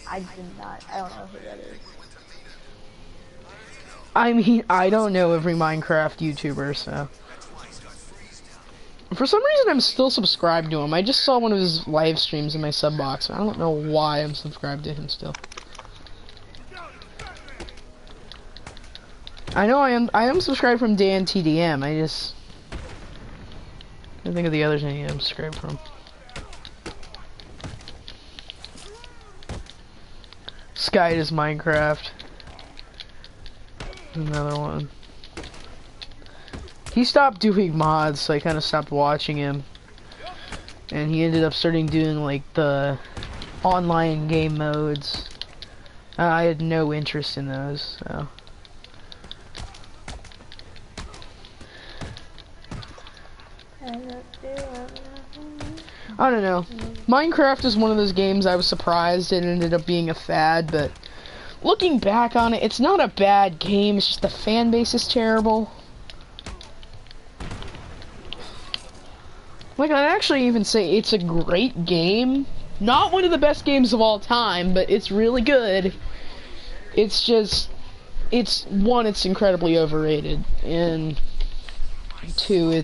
I did not. I don't know who that is. I mean, I don't know every Minecraft YouTuber, so. For some reason, I'm still subscribed to him. I just saw one of his live streams in my sub box. I don't know why I'm subscribed to him still. I know I am subscribed from Dan TDM. I just can't think of the others I am subscribed from. Sky does Minecraft. Another one. He stopped doing mods, so I kind of stopped watching him. And he ended up starting doing like the online game modes. I had no interest in those, so. I don't know. Minecraft is one of those games I was surprised it ended up being a fad, but looking back on it, it's not a bad game, it's just the fan base is terrible. Like, I'd actually even say it's a great game. Not one of the best games of all time, but it's really good. It's just, it's incredibly overrated, and two,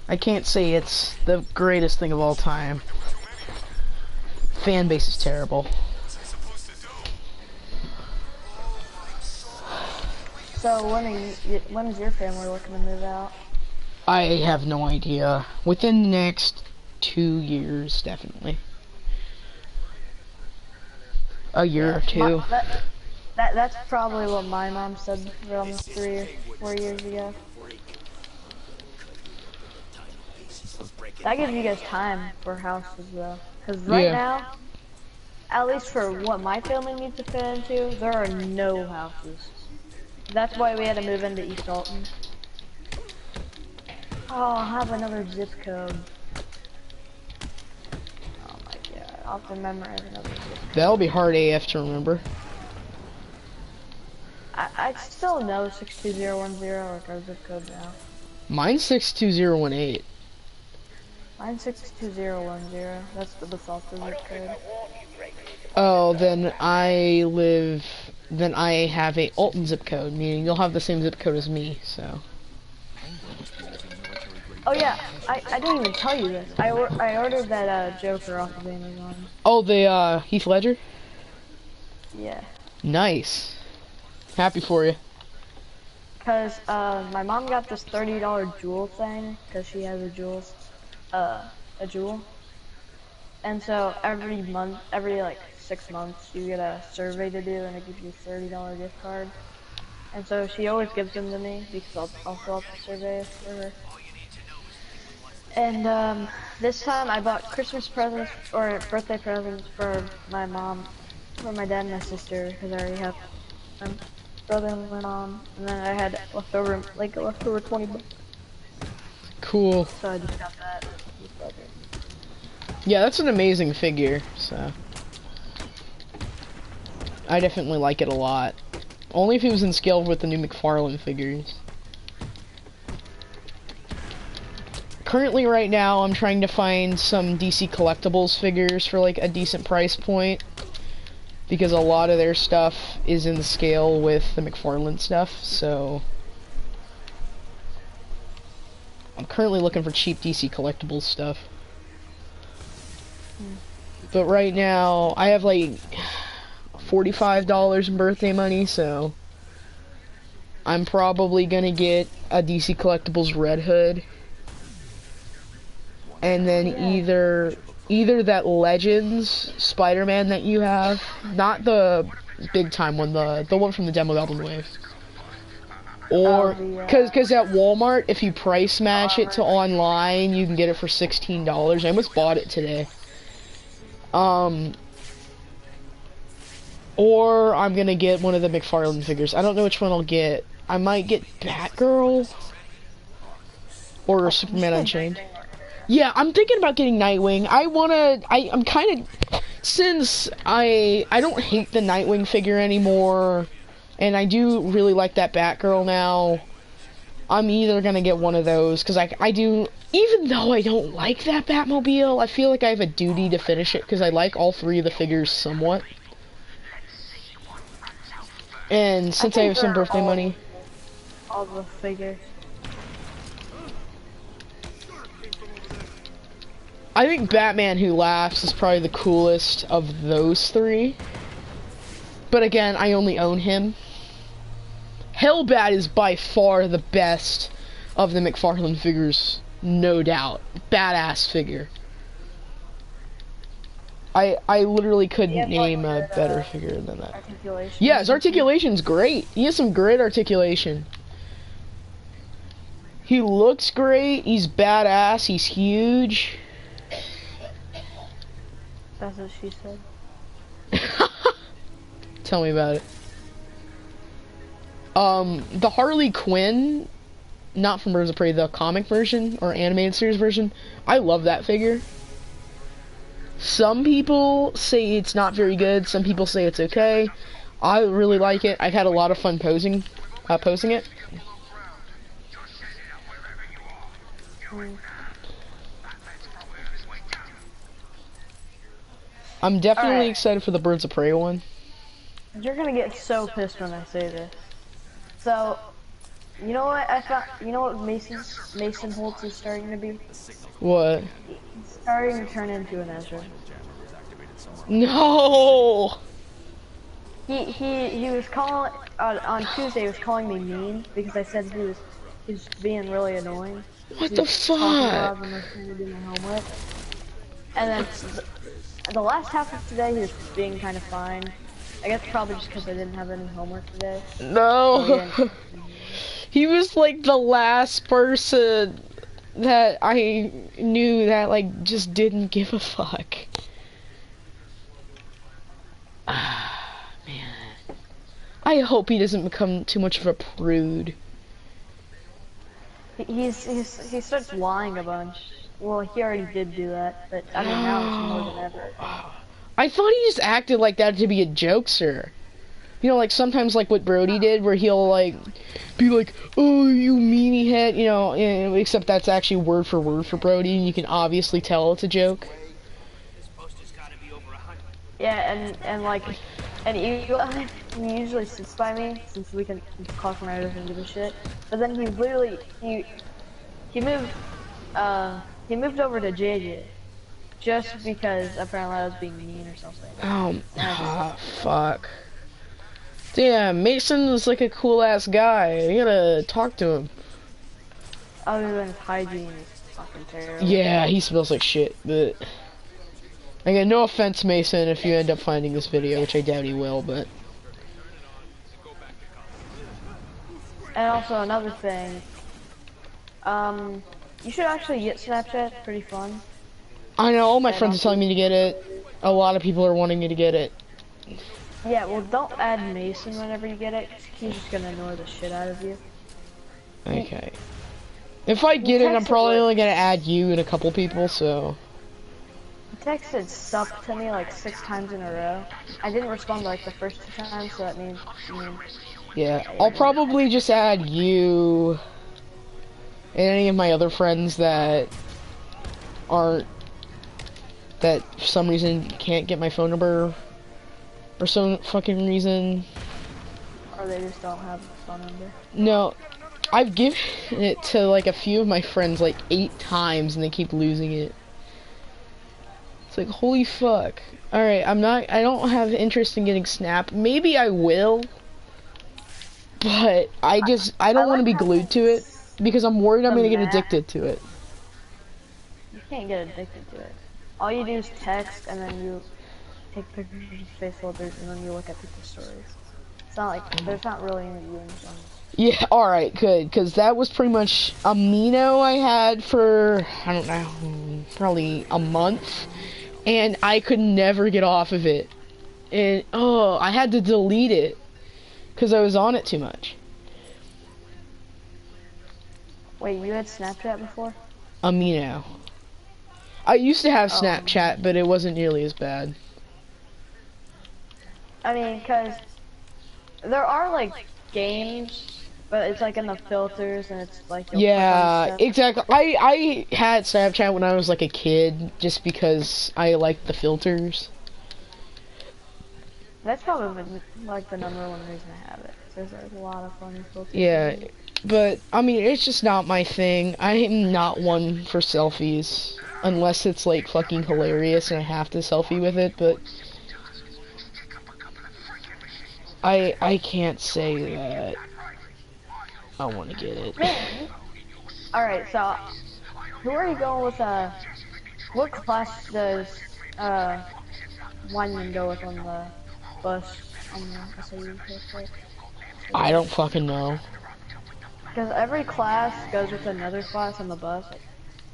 I can't say it's the greatest thing of all time. Fan base is terrible. So when is your family looking to move out? I have no idea. Within the next 2 years, definitely. A year or two. That's probably what my mom said around 3 or 4 years ago. That gives you guys time for houses though. Because right now, at least for what my family needs to fit into, there are no houses. That's why we had to move into East Alton. Oh, I'll have another zip code. Oh my god, I'll have to memorize another zip code. That'll be hard AF to remember. I still know 62010, like our zip code now. Mine's 62018. Mine's 62010. That's the default zip code. Oh, then I have a Alton zip code, meaning you'll have the same zip code as me, so. Oh yeah, I didn't even tell you this. I ordered that Joker off of Amazon. Oh, the Heath Ledger? Yeah. Nice. Happy for you. Cause my mom got this $30 jewel thing, cause she has a jewel. And so every month, every like 6 months, you get a survey to do, and it gives you a $30 gift card. And so she always gives them to me because I'll fill out the survey for her. And this time I bought Christmas presents or birthday presents for my mom, for my dad and my sister, because I already have my brother and my mom, and then I had leftover 20 bucks. Cool. So I just got that. Yeah, that's an amazing figure, so. I definitely like it a lot. Only if he was in scale with the new McFarlane figures. Currently, right now, I'm trying to find some DC Collectibles figures for, like, a decent price point. Because a lot of their stuff is in scale with the McFarlane stuff, so... I'm currently looking for cheap DC Collectibles stuff. But right now, I have, like, $45 in birthday money, so... I'm probably gonna get a DC Collectibles Red Hood. And then either that Legends Spider-Man that you have, not the big time one, the one from the Demo Goblin Wave. Or, cause at Walmart, if you price match it to online, you can get it for $16. I almost bought it today. Or I'm gonna get one of the McFarlane figures. I don't know which one I'll get. I might get Batgirl or Superman Unchained. Yeah, I'm thinking about getting Nightwing. I'm kind of, since I don't hate the Nightwing figure anymore, and I do really like that Batgirl now, I'm either gonna get one of those, because I do, even though I don't like that Batmobile, I feel like I have a duty to finish it, because I like all three of the figures somewhat. And since I have some birthday money. All the figures. I think Batman Who Laughs is probably the coolest of those three. But again, I only own him. Hellbat is by far the best of the McFarlane figures, no doubt. Badass figure. I literally couldn't name a better figure than that. Yeah, his articulation's great. He has some great articulation. He looks great, he's badass, he's huge. That's what she said. Tell me about it. The Harley Quinn, not from Birds of Prey, the comic version, or animated series version, I love that figure. Some people say it's not very good, some people say it's okay. I really like it. I've had a lot of fun posing it. I'm definitely excited for the Birds of Prey one. You're gonna get so pissed when I say this. So, you know what I found? You know what Mason Holtz is starting to be? What? He's starting to turn into an Ezra. No. He was calling on Tuesday. He was calling me mean because I said he was being really annoying. What the fuck? And then the last half of today, he was being kind of fine. I guess probably just because I didn't have any homework today. No. He was like the last person that I knew that like just didn't give a fuck. Ah, man. I hope he doesn't become too much of a prude. He starts lying a bunch. Well, he already did do that, but I mean now it's more than ever. I thought he just acted like that to be a jokester. You know, like sometimes like what Brody did, where he'll like be like, "Oh, you meanie head," you know, except that's actually word for word for Brody, and you can obviously tell it's a joke. Yeah, and he usually sits by me since we can clock riders and give a shit. But then he literally he moved he moved over to JJ. Just because apparently I was being mean or something. Fuck. Damn, Mason was like a cool ass guy. You gotta talk to him. Other than his hygiene is fucking terrible. Yeah, he smells like shit, but... Again, no offense, Mason, if you end up finding this video, which I doubt he will, but... And also another thing, you should actually get Snapchat, pretty fun. I know, all my friends are telling me to get it. A lot of people are wanting me to get it. Yeah, well, don't add Mason whenever you get it, 'cause he's just gonna annoy the shit out of you. Okay. If I get it, I'm probably only gonna add you and a couple people, so... He texted sup to me like 6 times in a row. I didn't respond like the first 2 times, so that means... Yeah, I'll probably just add you... and any of my other friends that aren't... that for some reason can't get my phone number... for some fucking reason. Or they just don't have a phone number. No, I've given it to like a few of my friends like 8 times and they keep losing it. It's like, holy fuck. Alright, I don't have interest in getting Snap. Maybe I will. But I don't want to be glued to it because I'm worried I'm gonna get addicted to it. You can't get addicted to it. All you do is text and then you take pictures of face filters and then you look at people's stories. It's not like, there's not really any you in them. Yeah, alright, good, because that was pretty much amino I had for, I don't know, probably a month, and I could never get off of it. And, oh, I had to delete it, because I was on it too much. Wait, you had Snapchat before? Amino. I used to have Snapchat, but it wasn't nearly as bad. I mean, because there are, like, games, but it's, like, in the filters, and it's, like... Yeah, exactly. I had Snapchat when I was, like, a kid, just because I liked the filters. That's probably, like, the number 1 reason I have it. There's, like, a lot of funny filters. Yeah, but, I mean, it's just not my thing. I am not one for selfies, unless it's, like, fucking hilarious and I have to selfie with it, but... I can't say that I want to get it. Alright, so, who are you going with, what class does, Wyman go with on the bus, on the SAU trip? I don't fucking know. Because every class goes with another class on the bus,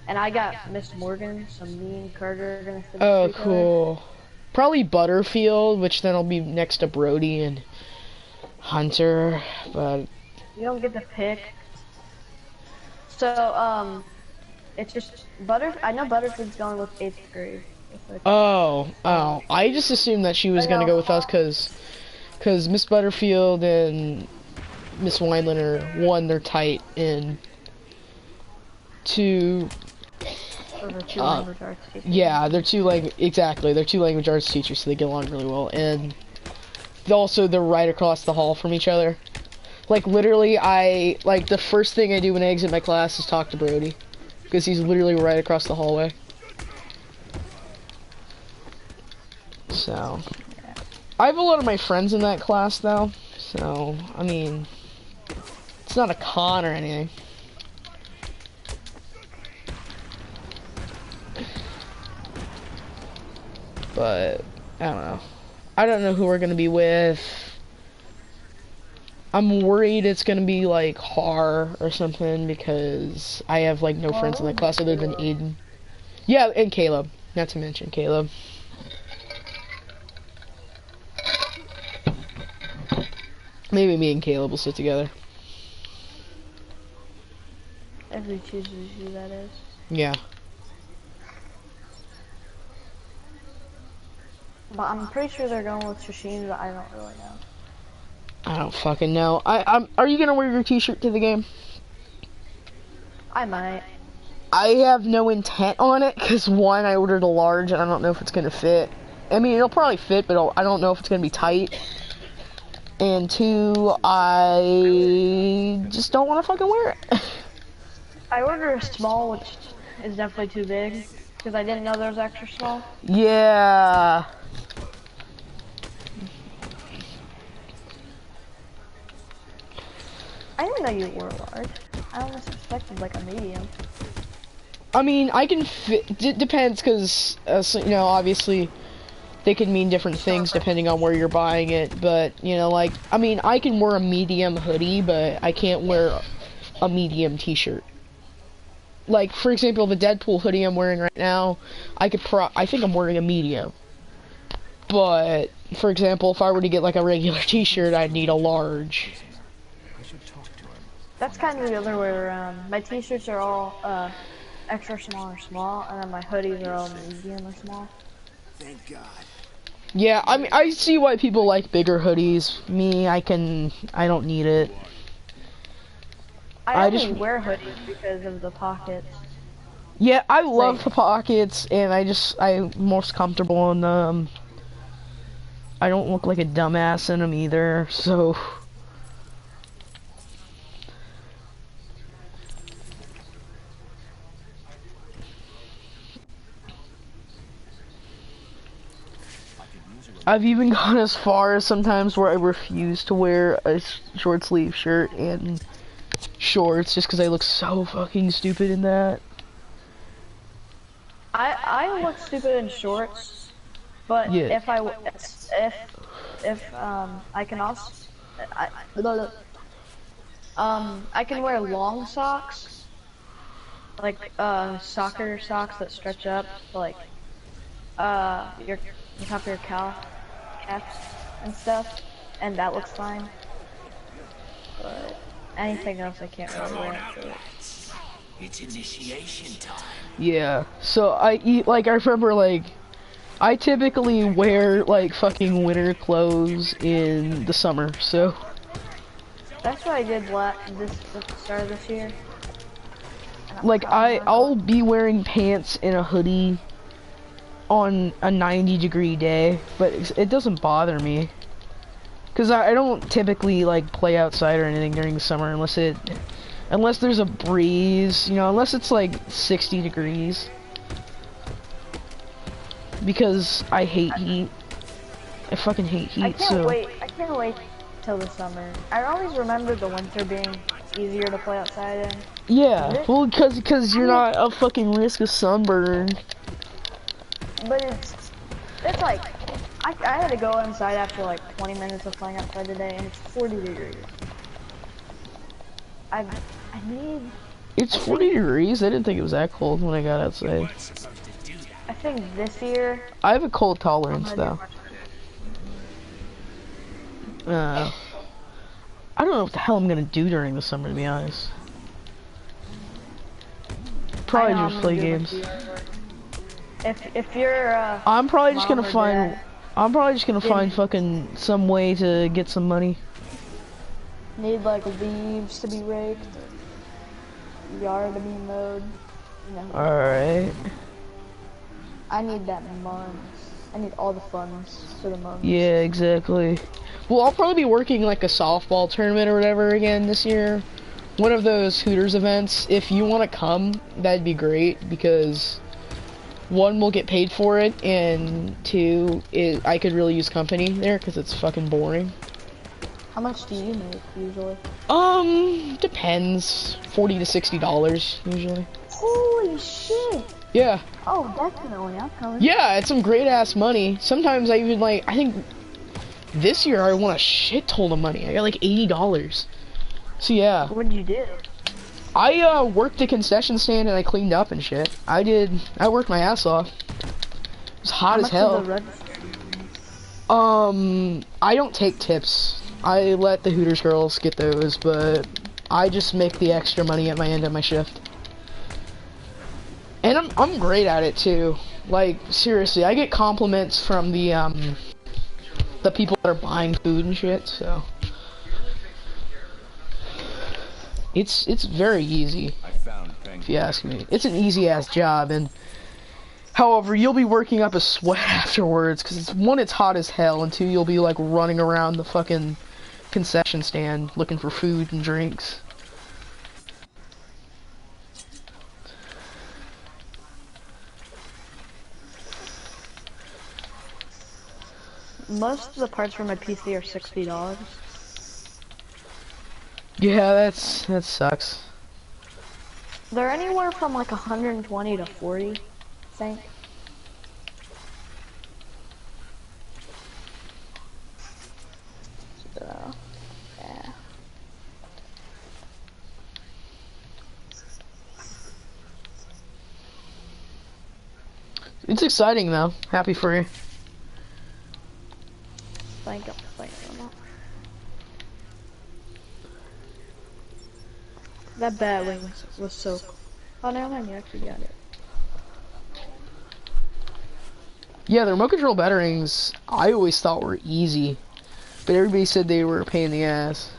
and I got Miss Morgan, so me and Carter are gonna sit Oh, cool. Probably Butterfield, which then will be next to Brody and Hunter, but... You don't get to pick. So, it's just, I know Butterfield's going with 8th grade. Oh, I just assumed that she was gonna go with us, cause Miss Butterfield and Miss Wineland are, 1, they're tight, and 2... language arts teachers. Yeah, they're 2 language arts teachers, so they get along really well, and also they're right across the hall from each other. Like, literally, the first thing I do when I exit my class is talk to Brody, because he's literally right across the hallway. So, I have a lot of my friends in that class, though, so, I mean, it's not a con or anything. But, I don't know. I don't know who we're gonna be with. I'm worried it's gonna be, like, Har or something, because I have, like, no friends in that class other than Aiden. Yeah, and Caleb. Not to mention Caleb. Maybe me and Caleb will sit together. Every chooses who that is. Yeah. But I'm pretty sure they're going with Shashin, but I don't really know. I don't fucking know. Are you gonna wear your t-shirt to the game? I might. I have no intent on it, because 1, I ordered a large, and I don't know if it's gonna fit. I mean, it'll probably fit, but I don't know if it's gonna be tight. And 2, I just don't want to fucking wear it. I ordered a small, which is definitely too big because I didn't know there was extra small. Yeah. I didn't know you were large. I almost expected like a medium. I mean, I can fit. Depends, because so, you know, obviously, they can mean different things depending on where you're buying it. But you know, like, I mean, I can wear a medium hoodie, but I can't wear a medium T-shirt. Like, for example, the Deadpool hoodie I'm wearing right now, I think I'm wearing a medium. But for example, if I were to get like a regular T-shirt, I'd need a large. That's kind of the other way around. My t-shirts are all extra small or small, and then my hoodies are all medium or small. Thank God. Yeah, I mean, I see why people like bigger hoodies. Me, I don't need it. I only wear hoodies because of the pockets. Yeah, I love the pockets, and I'm most comfortable in them. I don't look like a dumbass in them either, so. I've even gone as far as sometimes where I refuse to wear a short sleeve shirt and shorts just because I look so fucking stupid in that. I look stupid in shorts, but Yeah. if I can also I can wear long socks, like soccer socks that stretch up, like your the top of your calf and stuff, and that looks fine. But anything else I can't really wear. It's initiation time. Yeah. So I remember like I typically wear like fucking winter clothes in the summer, so. That's what I did at the start of this year. Like I'll be wearing pants and a hoodie on a 90-degree day, but it doesn't bother me. Cause I don't typically like play outside or anything during the summer unless there's a breeze, you know, unless it's like 60 degrees. Because I hate heat. I fucking hate heat, I can't wait till the summer. I always remember the winter being easier to play outside in. Yeah, well, cause you're not a fucking risk of sunburn. But it's like, I had to go inside after like 20 minutes of playing outside today, and it's 40 degrees. I need... It's 40 degrees? I didn't think it was that cold when I got outside. I think this year... I have a cold tolerance, though. I don't know what the hell I'm gonna do during the summer, to be honest. Probably just play games. If you're I'm probably just gonna find fucking some way to get some money. Need like leaves to be raked, or yard to be mowed. You know. Alright. I need that months. I need all the funds for the months. Yeah, exactly. Well, I'll probably be working like a softball tournament or whatever again this year. One of those Hooters events. If you want to come, that'd be great because one, we'll get paid for it, and two, I could really use company there because it's fucking boring. How much do you make usually? Depends. $40 to $60 usually. Holy shit! Yeah. Oh, definitely, I'm coming. Yeah, it's some great ass money. Sometimes I even I think this year I won a shit ton of money. I got like $80. So yeah. What did you do? I worked the concession stand and I cleaned up and shit. I worked my ass off. It was hot as hell. I don't take tips. I let the Hooters girls get those, but I just make the extra money at my end of my shift. And I'm great at it too. Like seriously, I get compliments from the people that are buying food and shit, so it's very easy. If you ask me, it's an easy ass job, and however, you'll be working up a sweat afterwards because one, it's hot as hell, and two, you'll be like running around the fucking concession stand looking for food and drinks. most of the parts for my PC are $60. Yeah, that sucks. They're anywhere from like 120 to 40, I think. So, yeah. It's exciting though. Happy for you. Thank you. That bat wing was so cool. Oh, never mind, you actually got it. Yeah, the remote control batterings I always thought were easy, but everybody said they were a pain in the ass.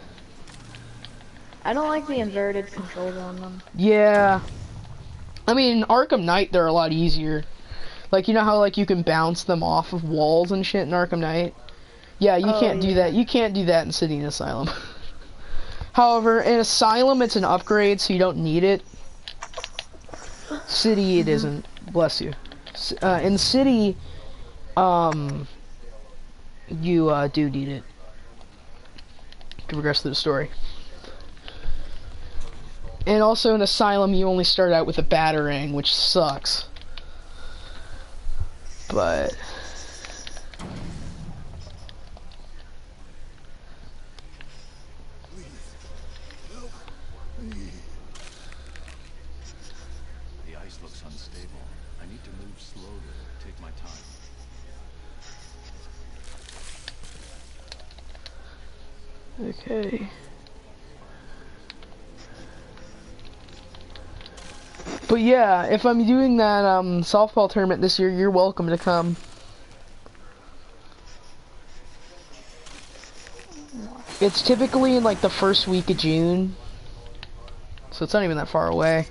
I don't like the inverted controls on them. Yeah. I mean, Arkham Knight, they're a lot easier. Like, you know how, like, you can bounce them off of walls and shit in Arkham Knight? Yeah, you can't do that. You can't do that in City and Asylum. However, in Asylum, it's an upgrade, so you don't need it. City, it isn't. Bless you. In City, you do need it to progress through the story. And also in Asylum, you only start out with a batarang, which sucks. But the ice looks unstable. I need to move slowly. Take my time. okay. But yeah, if I'm doing that softball tournament this year, you're welcome to come. It's typically in like the first week of June, so it's not even that far away.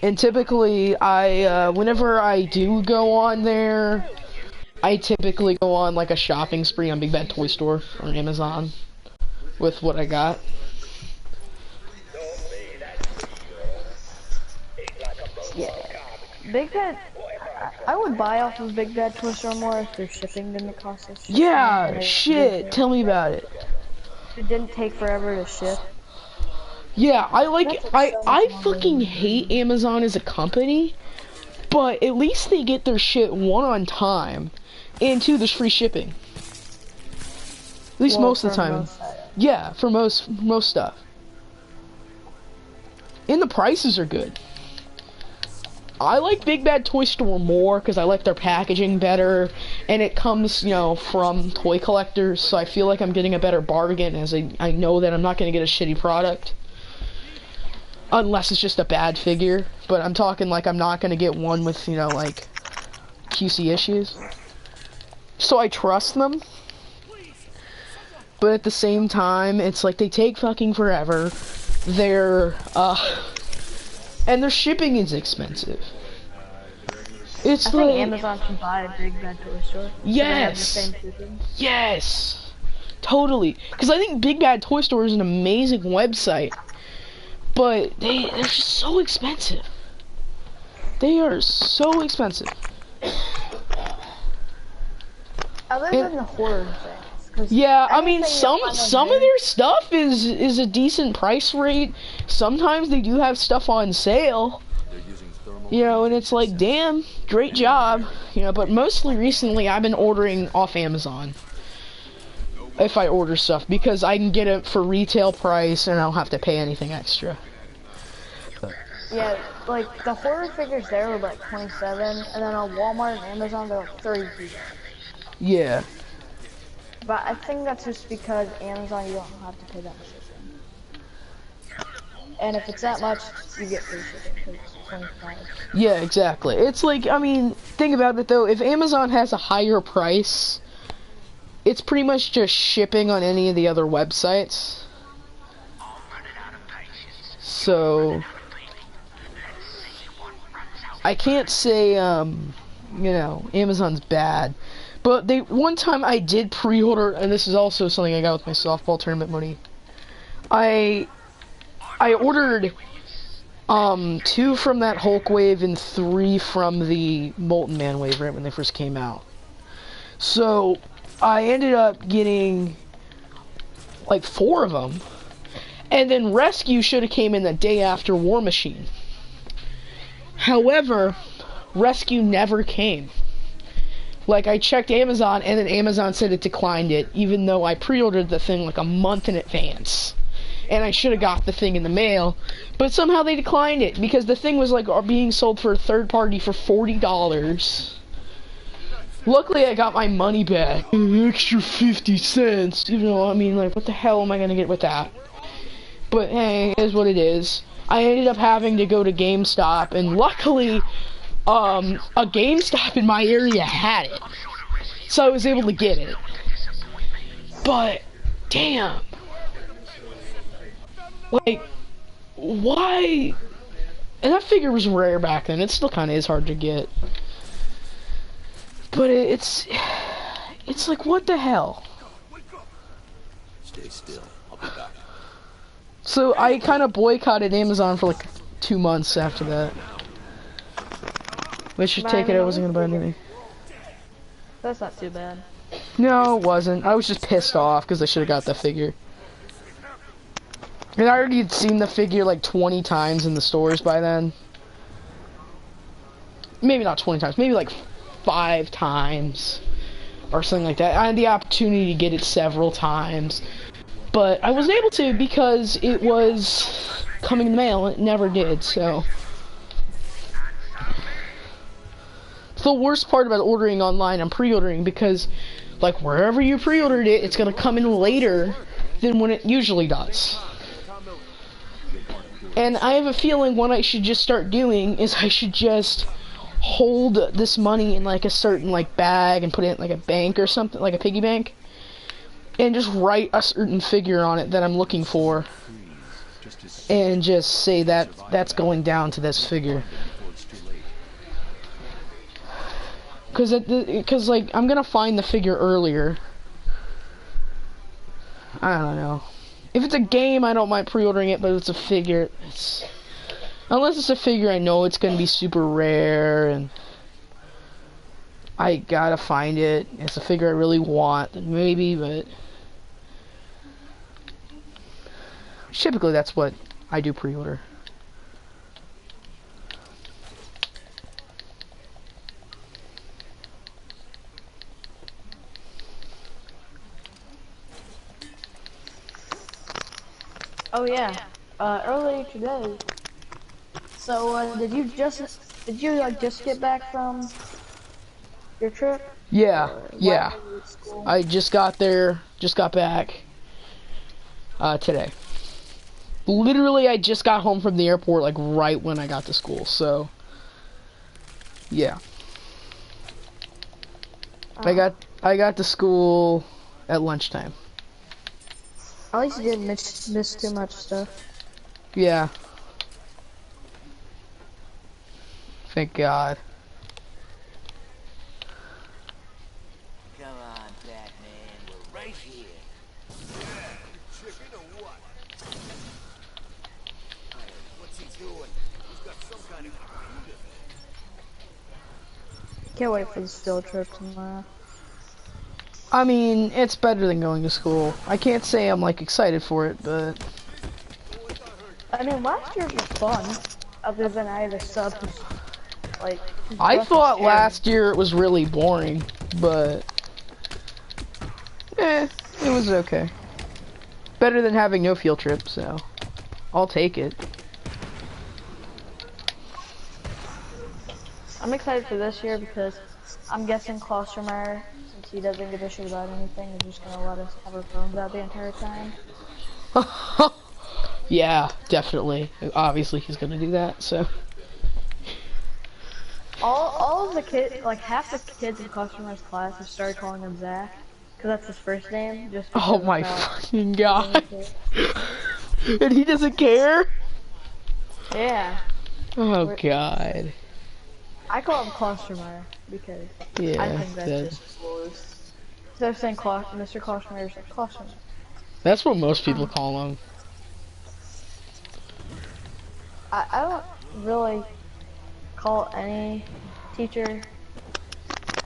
And typically, whenever I do go on there, I typically go on like a shopping spree on Big Bad Toy Store or Amazon with what I got. Yeah. Big Bad, I would buy off of Big Bad Toy Store more if their shipping didn't cost us. Yeah, shit, tell me about it. It didn't take forever to ship. Yeah, I fucking hate Amazon as a company, but at least they get their shit, one, on time, and two, there's free shipping. At least most of the time. Yeah, for most stuff. And the prices are good. I like Big Bad Toy Store more because I like their packaging better, and it comes, you know, from toy collectors, so I feel like I'm getting a better bargain as I know that I'm not going to get a shitty product. Unless it's just a bad figure, but I'm talking like I'm not going to get one with, you know, like, QC issues. So I trust them. But at the same time, it's like they take fucking forever. And their shipping is expensive. It's I like think Amazon should buy a Big Bad Toy Store. Yes. Yes. Totally. Because I think Big Bad Toy Store is an amazing website. But they're just so expensive. They are so expensive. Other than the horror things. Yeah, I mean, some of their stuff is a decent price rate. Sometimes they do have stuff on sale. You know, and it's like, damn, great job. You know, but mostly recently I've been ordering off Amazon. If I order stuff, because I can get it for retail price and I don't have to pay anything extra. Yeah, like the horror figures there were like 27, and then on Walmart and Amazon they're like 32. Yeah. But I think that's just because Amazon you don't have to pay that much shipping. And if it's that much, you get free shipping because it's 25. Yeah, exactly. It's like, I mean, think about it though, if Amazon has a higher price, it's pretty much just shipping on any of the other websites. So I can't say, you know, Amazon's bad. But one time I did pre-order, and this is also something I got with my softball tournament money. I ordered 2 from that Hulk wave and 3 from the Molten Man wave right when they first came out. So I ended up getting like 4 of them, and then Rescue should have came in the day after War Machine. However, Rescue never came. Like, I checked Amazon, and then Amazon said it declined it, even though I pre-ordered the thing like a month in advance. And I should have got the thing in the mail, but somehow they declined it, because the thing was like being sold for a third party for $40. Luckily, I got my money back. An extra 50 cents, even though, I mean, like, what the hell am I gonna get with that? But hey, it is what it is. I ended up having to go to GameStop, and luckily, a GameStop in my area had it. So I was able to get it. But, damn. Like, why? And that figure was rare back then. It still kind of is hard to get. But it's like, what the hell? Stay still. I'll be back. So I kind of boycotted Amazon for like 2 months after that. Which should take it, I wasn't gonna buy anything. That's not too bad. No, it wasn't. I was just pissed off because I should have got that figure. And I already had seen the figure like 20 times in the stores by then. Maybe not 20 times, maybe like 5 times. Or something like that. I had the opportunity to get it several times. But I wasn't able to because it was coming in the mail and it never did, so. It's the worst part about ordering online and pre-ordering because, like, wherever you pre-ordered it, it's gonna come in later than when it usually does. And I have a feeling what I should just start doing is I should just hold this money in like a certain like bag and put it in like a bank or something, like a piggy bank, and just write a certain figure on it that I'm looking for, and just say that that's going down to this figure. Because like I'm gonna find the figure earlier. I don't know. If it's a game, I don't mind pre-ordering it, but if it's a figure, unless it's a figure I know it's gonna be super rare and I gotta find it. It's a figure I really want, then maybe, but typically that's what I do pre-order. Oh yeah, earlier today. So did you like just get back from your trip? Yeah, yeah. I just got back today. Literally, I just got home from the airport like right when I got to school. So yeah, I got to school at lunchtime. At least you didn't miss too much stuff. Yeah. Thank God. Come on, Batman. We're right here. Chicken or what? What's he doing? He's got some kind of computer. Can't wait for this field trip tomorrow. I mean, it's better than going to school. I can't say I'm like excited for it, but I mean, last year was fun. Other than I had a sub. Like, I thought last year it was really boring, but it was okay. Better than having no field trip, so I'll take it. I'm excited for this year because I'm guessing Klostermeyer, since he doesn't give a shit about anything, is just gonna let us have our phones out the entire time. Yeah, definitely. Obviously, he's gonna do that. So all of the kids, like half the kids in Klostermeyer's class, have started calling him Zach, because that's his first name. Just oh my fucking God! And he doesn't care. Yeah. Oh God. I call him Klostermeyer because yeah, I think that's just loose. Instead of saying Mr. Klostermeyer, say Klostermeyer. That's what most people call him. I don't really call any teacher.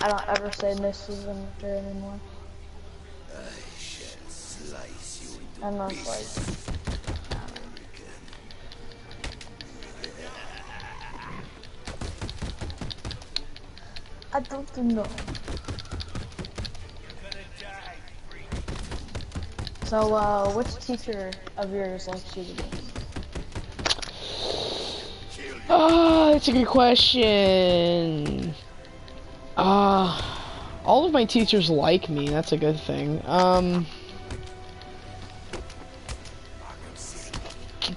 I don't ever say Mrs. Winter anymore. I shall slice you into Unless like, I don't know. So, which teacher of yours likes you the most? Oh, that's a good question. All of my teachers like me. That's a good thing.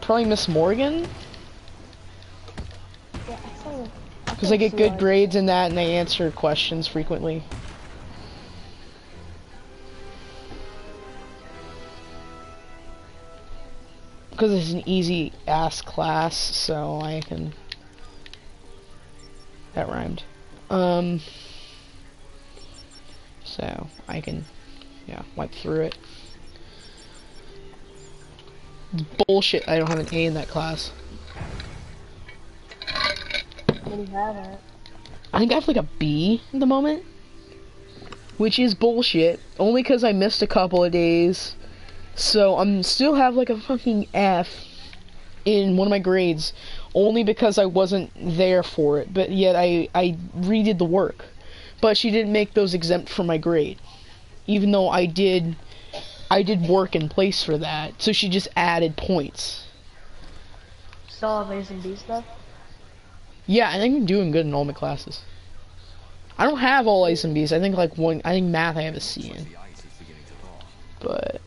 Probably Miss Morgan. Yeah, Because I get good grades in that and I answer questions frequently. Because it's an easy ass class, so I can... That rhymed. So I can, yeah, wipe through it. Bullshit, I don't have an A in that class. What do you have in it? I think I have like a B at the moment. Which is bullshit, only because I missed a couple of days. So I'm still have like a fucking F in one of my grades, only because I wasn't there for it, but yet I redid the work. But she didn't make those exempt from my grade, even though I did work in place for that, so she just added points. Still have A's and B's stuff? Yeah, I think I'm doing good in all my classes. I don't have all A's and B's, I think math I have a C in. But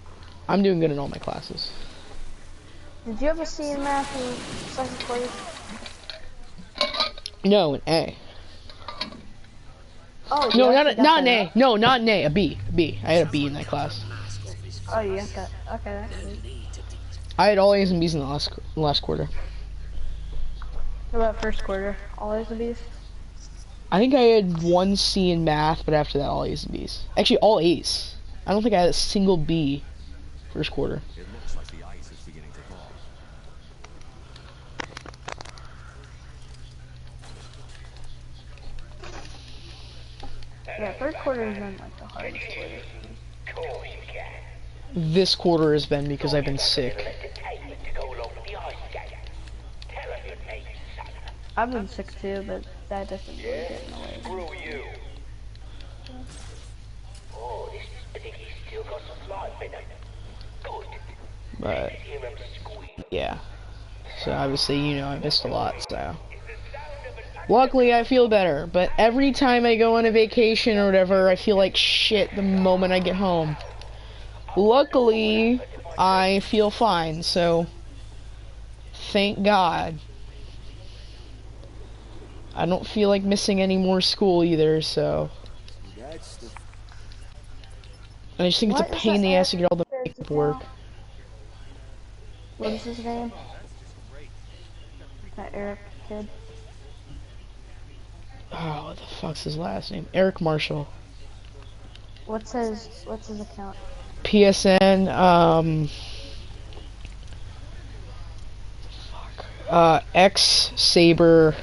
I'm doing good in all my classes. Did you have a C in math in second grade? No, an A. Oh, no, not an A. No, not an A. A B. A B. I had a B in that class. Oh, you got that. Okay, that's good. I had all A's and B's in the last quarter. What about first quarter? All A's and B's? I think I had one C in math, but after that, all A's and B's. Actually, all A's. I don't think I had a single B first quarter. It looks like the ice is beginning to thaw. Yeah, third quarter has been like the hardest quarter. This quarter has been because I've been sick. I've been sick too, but that doesn't really get in the way. But yeah, so obviously, you know, I missed a lot, so luckily I feel better, but every time I go on a vacation or whatever, I feel like shit the moment I get home. Luckily, I feel fine, so thank God. I don't feel like missing any more school either, so I just think it's a pain in the ass to get all the paperwork. What is his name? That Eric kid. Oh, what the fuck's his last name? Eric Marshall. What's his account? PSN, X Saber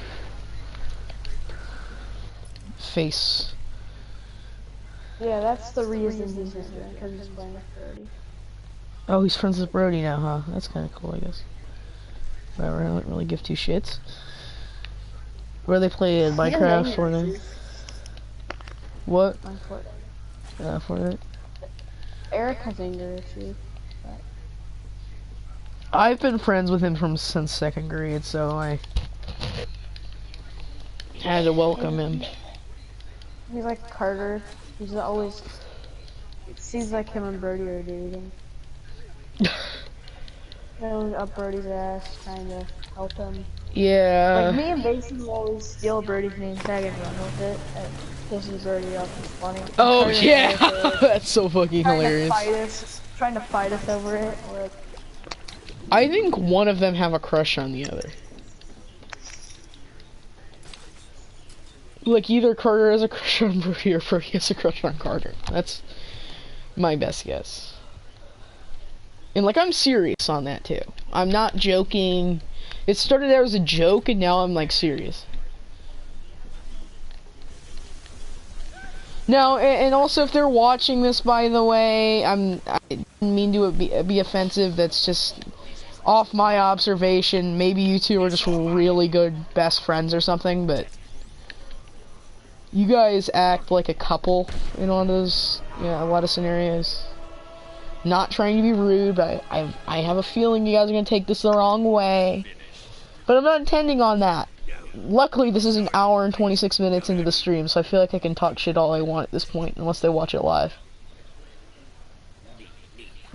face. Yeah, that's the reason he's not doing, because he's playing with Brody. Oh, he's friends with Brody now, huh? That's kind of cool, I guess. Whatever, I don't really give two shits. Where they play in Minecraft, Fortnite. What? Fortnite. Fortnite. Eric has anger issues. But... I've been friends with him since second grade, so I had to welcome him. He's like Carter. He's always... It seems like him and Brody are dating. Going up Brody's ass, trying to help him. Yeah. Like, me and Basin will always steal Brody's name tag and run with it. It pisses Brody off. It's funny. Oh, Carter's yeah! That's so fucking hilarious. Trying to fight us over it. Like, I think one of them have a crush on the other. Like, either Carter has a crush on Brody or Brody has a crush on Carter. That's my best guess. And, like, I'm serious on that, too. I'm not joking. It started out as a joke, and now I'm like serious. No, and also if they're watching this, by the way, I didn't mean to be offensive. That's just off my observation. Maybe you two are just really good best friends or something, but you guys act like a couple in all those, a lot of scenarios. Not trying to be rude, but I have a feeling you guys are gonna take this the wrong way. But I'm not intending on that. Luckily, this is an hour and 26 minutes into the stream, so I feel like I can talk shit all I want at this point, unless they watch it live.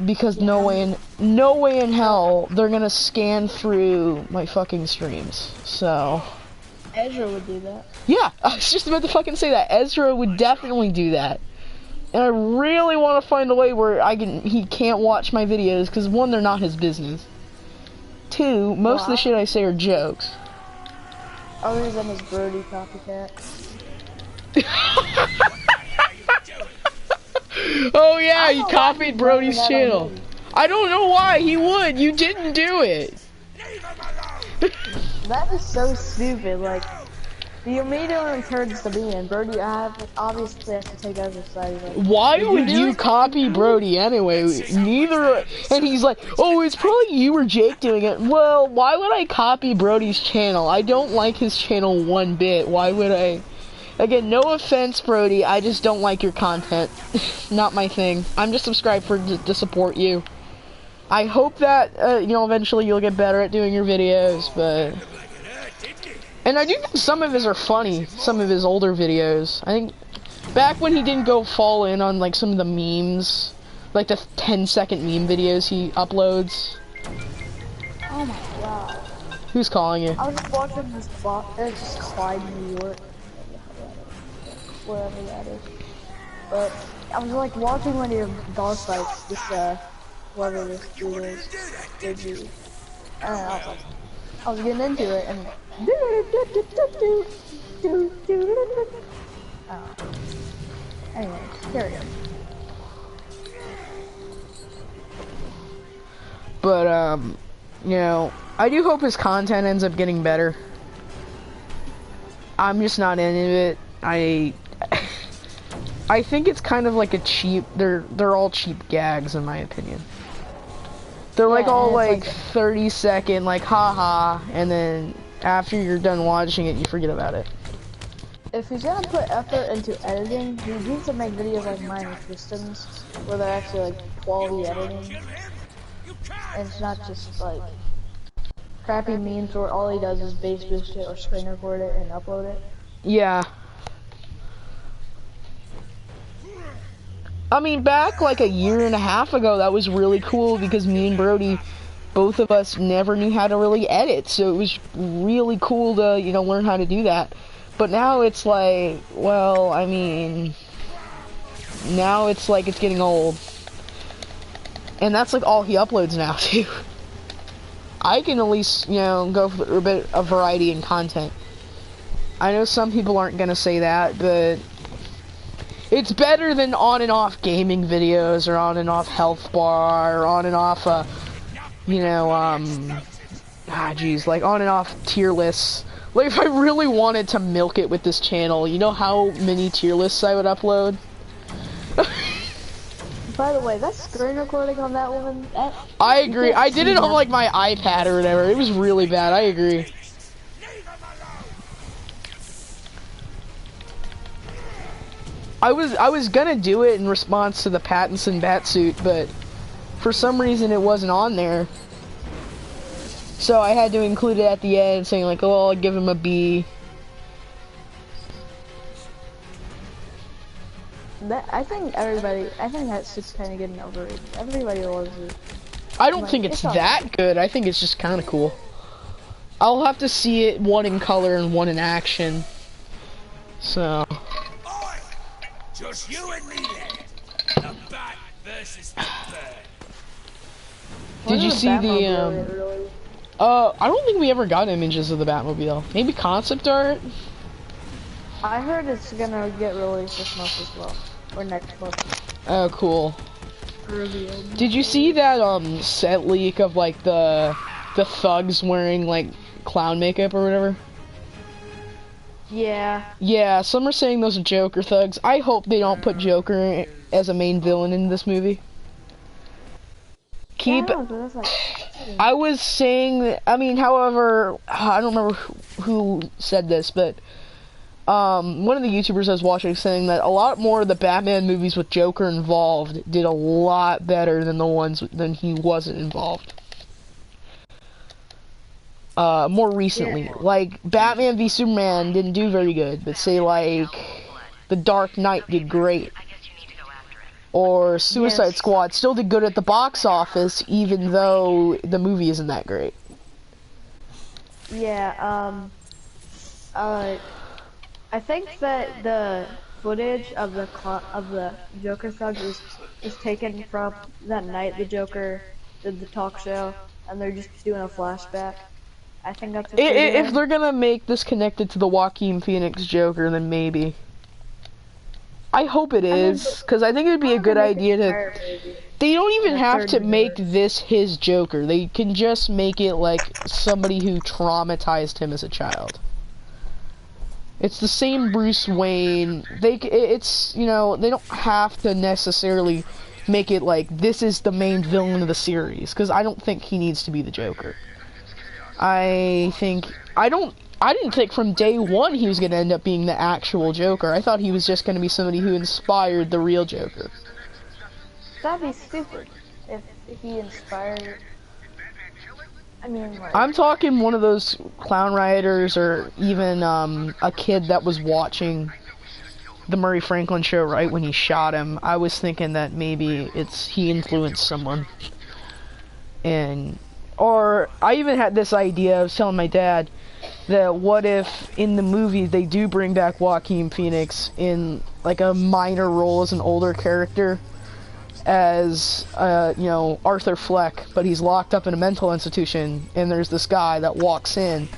Because no way in hell they're gonna scan through my fucking streams. So Ezra would do that. yeah, I was just about to fucking say that. Ezra would definitely do that. And I really want to find a way where he can't watch my videos, because one, they're not his business. Two, most of the shit I say are jokes. Other than his Brody copycat. Oh yeah, he copied Brody's channel. I don't know why he would. You didn't do it. That is so stupid. Like, the immediate turns to me, and Brody, obviously have to take Ezra's side. Like, why would you copy Brody anyway? Neither. And he's like, oh, it's probably you or Jake doing it. Well, why would I copy Brody's channel? I don't like his channel one bit. Why would I? Again, no offense, Brody. I just don't like your content. Not my thing. I'm just subscribed to support you. I hope that, eventually you'll get better at doing your videos, but... And I do think some of his are funny, some of his older videos. I think back when he didn't go fall in on like some of the memes, like the 10-second meme videos he uploads. oh my god. Who's calling you? I was just watching this bot, it's just Clyde, New York. Wherever that is. But I was like watching one of your boss fights, this whoever this dude is, Digi. And I was getting into it, and anyway, carry on. But I do hope his content ends up getting better. I'm just not into it. I think it's kind of like a cheap. They're all cheap gags in my opinion. They're like all like 30-second, like haha, and then after you're done watching it, you forget about it. If he's gonna put effort into editing, he needs to make videos like mine with systems, where they're actually like quality editing. And it's not just like crappy memes where all he does is base boost it or screen record it and upload it. Yeah. I mean, back like a year and a half ago, that was really cool because me and Brody, both of us never knew how to really edit, so it was really cool to, learn how to do that. But now it's like, well, I mean, now it's like it's getting old. And that's like all he uploads now, too. I can at least, go for a bit of variety in content. I know some people aren't gonna say that, but it's better than on and off gaming videos, or on and off health bar, or on and off, like on and off tier lists. Like, if I really wanted to milk it with this channel, you know how many tier lists I would upload? By the way, that screen recording on that one, I agree. I did it on, like, my iPad or whatever. It was really bad. I agree. I was gonna do it in response to the Pattinson Batsuit, but for some reason it wasn't on there. So I had to include it at the end, saying like, oh, I'll give him a B. I think that suit's kind of getting overrated. Everybody loves it. I don't think it's that good. I think it's just kind of cool. I'll have to see it, one in color and one in action. So. Just you and me left. The bat versus the bird. Did you see the I don't think we ever got images of the Batmobile. Maybe concept art? I heard it's gonna get released this month as well. Or next month. Oh, cool. Revealed. Did you see that set leak of like the thugs wearing like clown makeup or whatever. Yeah. Yeah, some are saying those are Joker thugs. I hope they don't put Joker as a main villain in this movie. Keep. Yeah, no, that's like, I was saying. I mean, however, I don't remember who said this, but one of the YouTubers I was watching was saying that a lot more of the Batman movies with Joker involved did a lot better than the ones when he wasn't involved. More recently, like Batman v Superman didn't do very good, but say like The Dark Knight did great, or Suicide Squad still did good at the box office, even though the movie isn't that great. Yeah. I think that the footage of the Joker thugs is taken from that night the Joker did the talk show, and they're just doing a flashback. I think that's what If they're gonna make this connected to the Joaquin Phoenix Joker, then maybe. I hope it is, because I think it would be a good idea to... They don't even have to make this his Joker. They can just make it like somebody who traumatized him as a child. It's the same Bruce Wayne. It's, you know, they don't have to necessarily make it like this is the main villain of the series, because I don't think he needs to be the Joker. I didn't think from day one he was going to end up being the actual Joker. I thought he was just going to be somebody who inspired the real Joker. That'd be stupid if he inspired. I mean, like, I'm talking one of those clown rioters, or even a kid that was watching the Murray Franklin show right when he shot him. I was thinking that maybe he influenced someone. Or I even had this idea. I was telling my dad that what if in the movie they do bring back Joaquin Phoenix in like a minor role as an older character, as you know, Arthur Fleck, but he's locked up in a mental institution, and there's this guy that walks in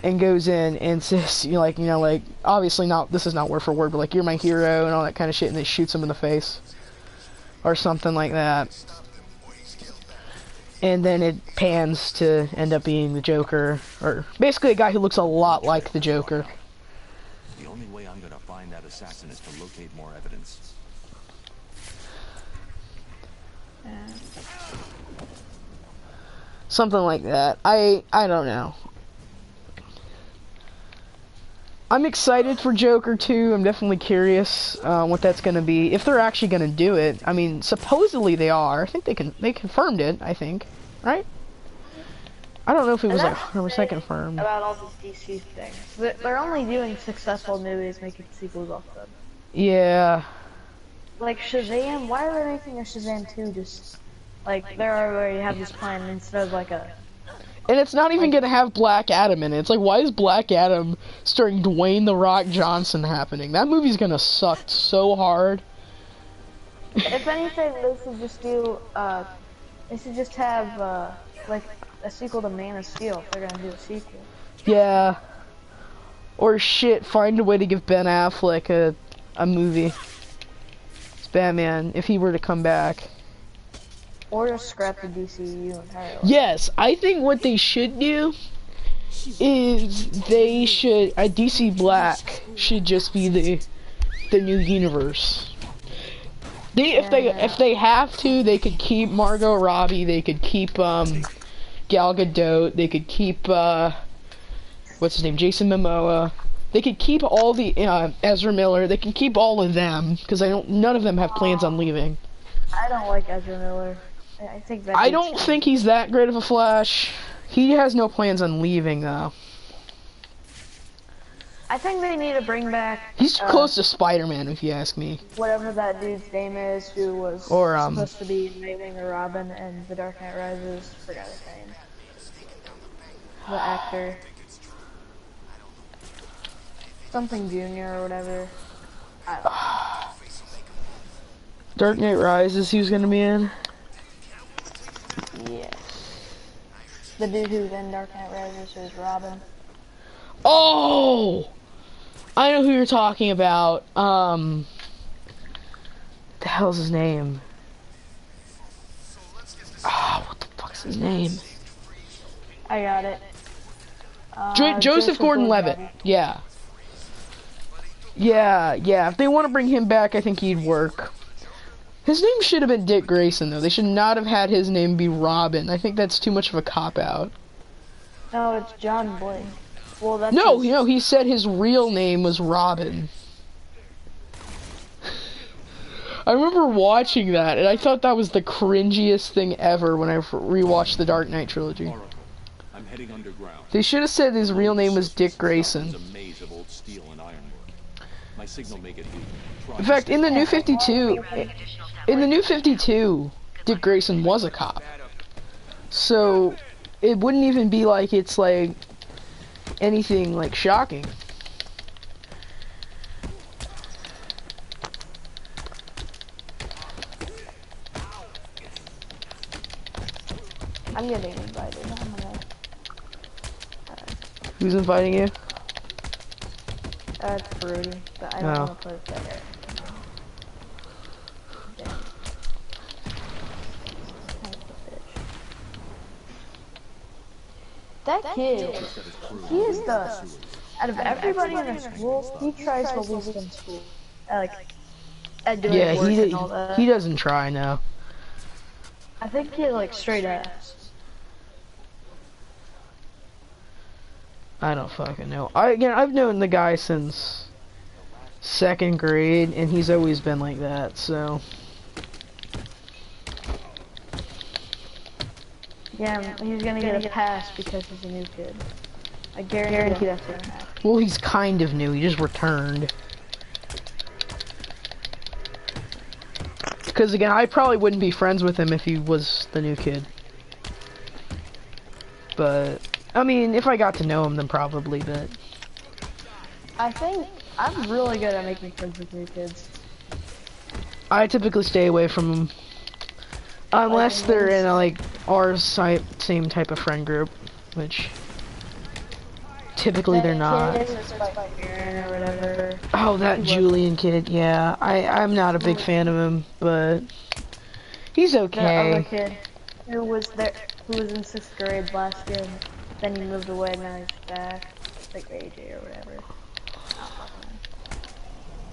and goes in and says, you know, like obviously not, this is not word for word, but like, you're my hero and all that kind of shit, and they shoots him in the face or something like that. And then it pans to end up being the Joker, or basically a guy who looks a lot like the Joker. The only way I'm gonna find that assassin is to locate more evidence. Something like that. I don't know. I'm excited for Joker 2. I'm definitely curious what that's going to be. If they're actually going to do it. I mean, supposedly they are. I think they confirmed it, I think. Right? I don't know if it was like 100% confirmed. About all these DC things. They're only doing successful movies, making sequels off them. Yeah. Like Shazam, why are they making a Shazam 2 just... Like, they already have this plan instead of like a... And it's not even gonna have Black Adam in it. It's like, why is Black Adam starring Dwayne "The Rock" Johnson happening? That movie's gonna suck so hard. If anything, they should just do, they should just have, like, a sequel to Man of Steel if they're gonna do a sequel. Yeah. Or shit, find a way to give Ben Affleck a movie. It's Batman, if he were to come back. Or just scrap the DCU entirely. Yes, I think what they should do is they should, DC Black should just be the new universe. If they have to, they could keep Margot Robbie, they could keep Gal Gadot, they could keep what's his name, Jason Momoa. They could keep all the Ezra Miller. They can keep all of them because none of them have plans on leaving. I don't like Ezra Miller. I don't think he's that great of a Flash. He has no plans on leaving, though. I think they need to bring back... He's close to Spider-Man, if you ask me. Whatever that dude's name is, who was supposed to be Nightwing or Robin in The Dark Knight Rises. Forgot his name. The actor. Something Junior or whatever. I don't know. Dark Knight Rises, he was gonna be in? Yes. The dude who's in Dark Knight Rises is Robin. Oh! I know who you're talking about. What the hell's his name? What the fuck's his name? I got it. Joseph Gordon-Levitt. Yeah. Yeah. If they want to bring him back, I think he'd work. His name should have been Dick Grayson, though. They should not have had his name be Robin. I think that's too much of a cop-out. No, it's John Blake. Well, that's No, he said his real name was Robin. I remember watching that, and I thought that was the cringiest thing ever when I rewatched the Dark Knight trilogy. All right. I'm heading underground. They should have said his real name was Dick Grayson. A maze of old steel and ironwork. My signal may get weak. In fact, in the New 52, Dick Grayson was a cop. So it wouldn't even be like it's like anything like shocking. I'm getting invited. I'm gonna... Who's inviting you? It's Brody, but I don't want to put it there. That kid, he is the, out of everybody in the school, he tries the least in school. Like, at doing work and all that. He doesn't try now. I think he like straight ass. I don't fucking know. I've known the guy since 2nd grade, and he's always been like that, so. Yeah, he's gonna get a pass because he's a new kid. I guarantee that's gonna happen. Well, he's kind of new. He just returned. Because again, I probably wouldn't be friends with him if he was the new kid. But, I mean, if I got to know him, then probably, but... I think I'm really good at making friends with new kids. I typically stay away from them. Unless they're in a, like, our same type of friend group, which... Typically they're not. Or whatever. Oh, that Julian kid, yeah. I'm not a big fan of him, but... He's okay. The other kid who was there, who was in 6th grade last year, and then he moved away, and now he's back. Like AJ or whatever.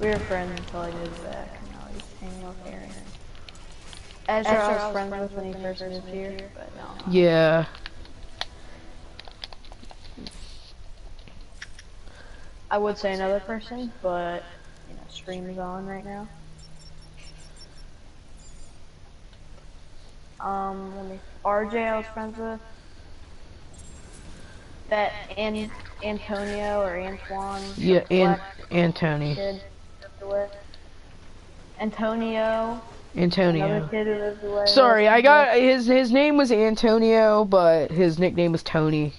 We were friends until he moved back, and now he's hanging with Aaron. Ezra, I was friends with when he first moved here, but no. Yeah. I would say another person, but, you know, stream is on right now. RJ I was friends with. That Antonio or Antoine. Yeah, Anthony. Kid lived away. Antonio. Another kid who lived away. Sorry, I got his name was Antonio, but his nickname was Tony.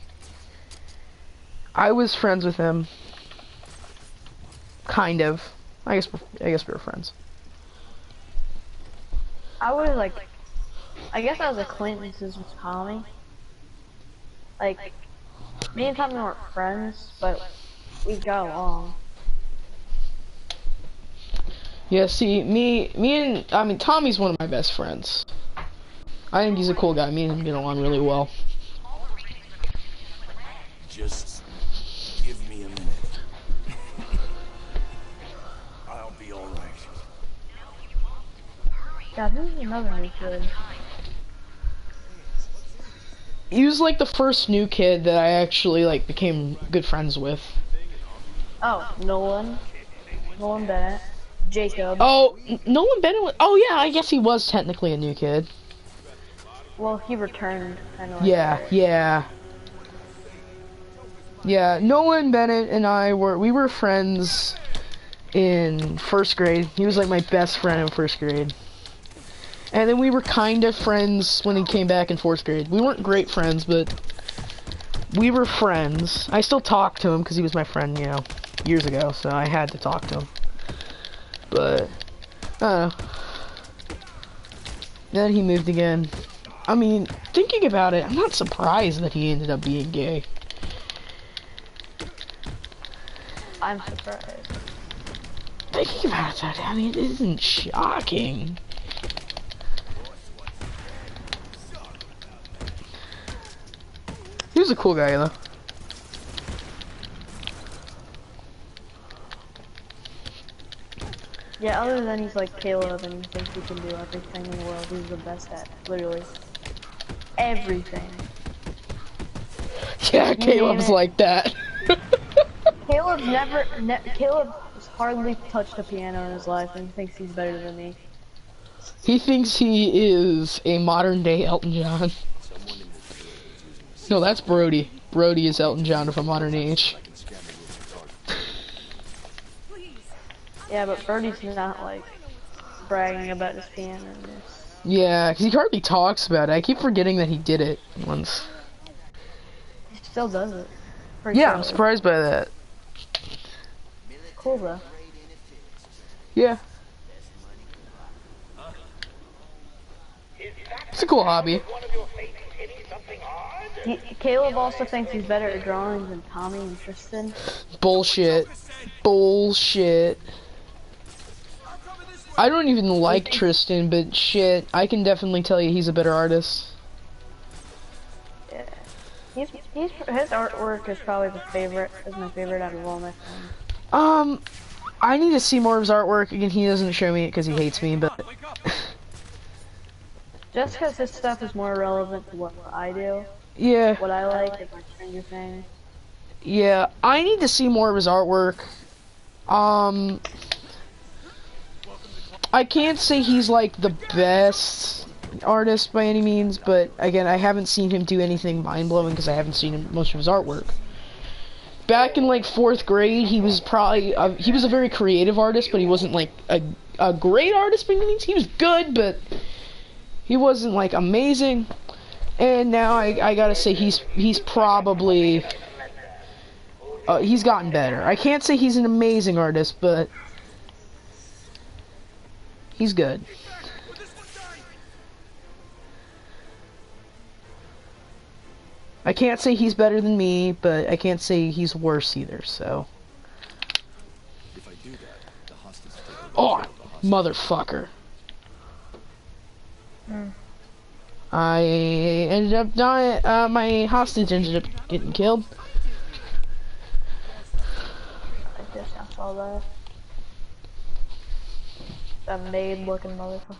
I was friends with him. Kind of. I guess we were friends. I guess I was acquaintances with Tommy. Like, me and Tommy weren't friends, but we got along. Yeah, see, I mean, Tommy's one of my best friends. I think he's a cool guy. Me and him get along really well. Just give me a minute. I'll be all right. God, who's another new kid? He was like the first new kid that I actually like became good friends with. Oh, Nolan Bennett, Jacob. Oh, Nolan Bennett was, oh yeah, I guess he was technically a new kid. Well, he returned kind of like Yeah. Nolan Bennett and I were friends in 1st grade. He was like my best friend in 1st grade. And then we were kind of friends when he came back in 4th grade. We weren't great friends, but we were friends. I still talk to him because he was my friend, you know, years ago, so I had to talk to him. But, I don't know. Then he moved again. I mean, thinking about it, I'm not surprised that he ended up being gay. I'm surprised. Thinking about that, I mean, it isn't shocking. He was a cool guy, though. Yeah, other than he's like Caleb and he thinks he can do everything in the world. He's the best at literally everything. Yeah, You Caleb's name it. like that. Caleb has hardly touched a piano in his life and he thinks he's better than me. He thinks he is a modern day Elton John. No, that's Brody. Brody is Elton John of a modern age. Yeah, but Birdie's not like bragging about his piano and this. Yeah, 'cause he hardly talks about it. I keep forgetting that he did it once. He still does it. Pretty Yeah, sure. I'm surprised by that. Cool though. Yeah. It's a cool hobby. Caleb also thinks he's better at drawing than Tommy and Tristan. Bullshit. Bullshit. I don't even like Tristan, but shit, I can definitely tell you he's a better artist. Yeah. His artwork is probably my favorite out of all my friends. I need to see more of his artwork. Again, he doesn't show me it because he hates me, but... Just because his stuff is more relevant to what I do. Yeah. What I like is like Stranger Things. Yeah, I need to see more of his artwork. I can't say he's like the best artist by any means, but again, I haven't seen him do anything mind-blowing because I haven't seen most of his artwork. Back in like 4th grade, he was probably he was a very creative artist, but he wasn't like a great artist by any means. He was good, but he wasn't like amazing. And now I gotta say he's probably he's gotten better. I can't say he's an amazing artist, but he's good. I can't say he's better than me, but I can't say he's worse either, so. If I do that, the hostage Oh, motherfucker. I ended up dying, my hostage ended up getting killed. I just saw that. That maid looking motherfucker.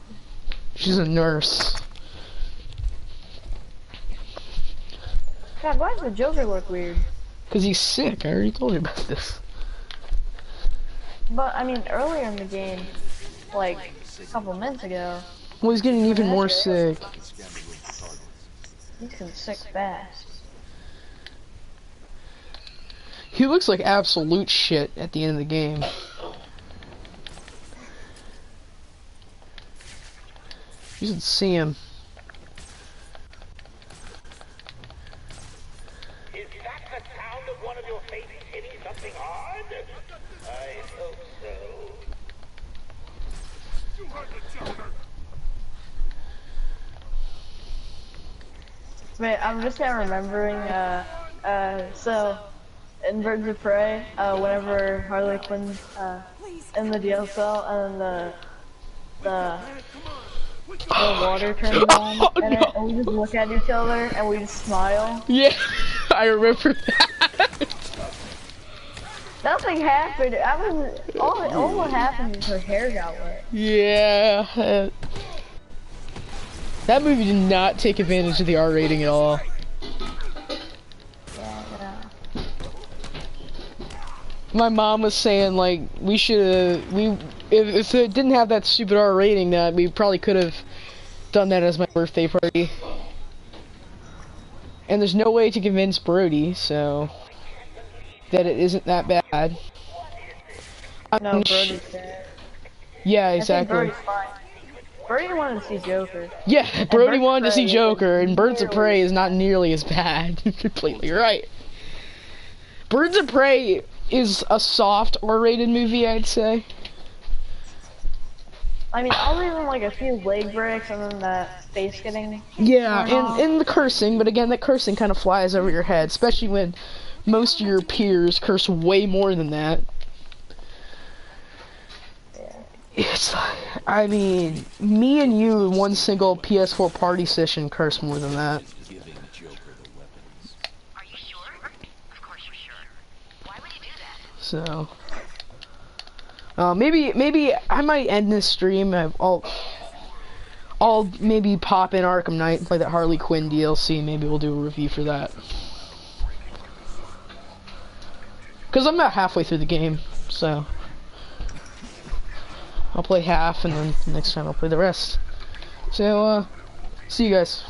She's a nurse. God, why does the Joker look weird? Cause he's sick, I already told you about this. But, I mean, earlier in the game, like, a couple minutes ago, Well, he's getting even more sick. he's getting sick fast. He looks like absolute shit at the end of the game. You should see him. Is that the sound of one of your faces hitting something hard? I hope so. You heard the Joker. Wait, I'm just now remembering, so, in Birds of Prey, whenever Harley Quinn's, in the jail cell, and then the water turns on, and, and we just look at each other, and we just smile. Yeah, I remember that. Nothing happened. All what happened is her hair got wet. Yeah. That movie did not take advantage of the R rating at all. Yeah. My mom was saying like we should if it didn't have that stupid R rating, that we probably could have done that as my birthday party. And there's no way to convince Brody, so that it isn't that bad. No, Brody's dead. Yeah, I think exactly. Brody's fine. Brody wanted to see Joker. Yeah, Brody wanted to see Prey Joker, is and Birds of nearly- Prey is not nearly as bad. Completely right. Birds of Prey is a soft R-rated movie, I'd say. I mean, other than like a few leg breaks and then that face getting. Yeah, and the cursing, but again, that cursing kind of flies over your head, especially when most of your peers curse way more than that. It's like, I mean, me and you in one single PS4 party session curse more than that. giving Joker the weapons. Are you sure? Of course you're sure. Why would you do that? So, Maybe I might end this stream. I'll maybe pop in Arkham Knight and play that Harley Quinn DLC. Maybe we'll do a review for that. Because I'm about halfway through the game, so I'll play half, and then next time I'll play the rest. So, see you guys.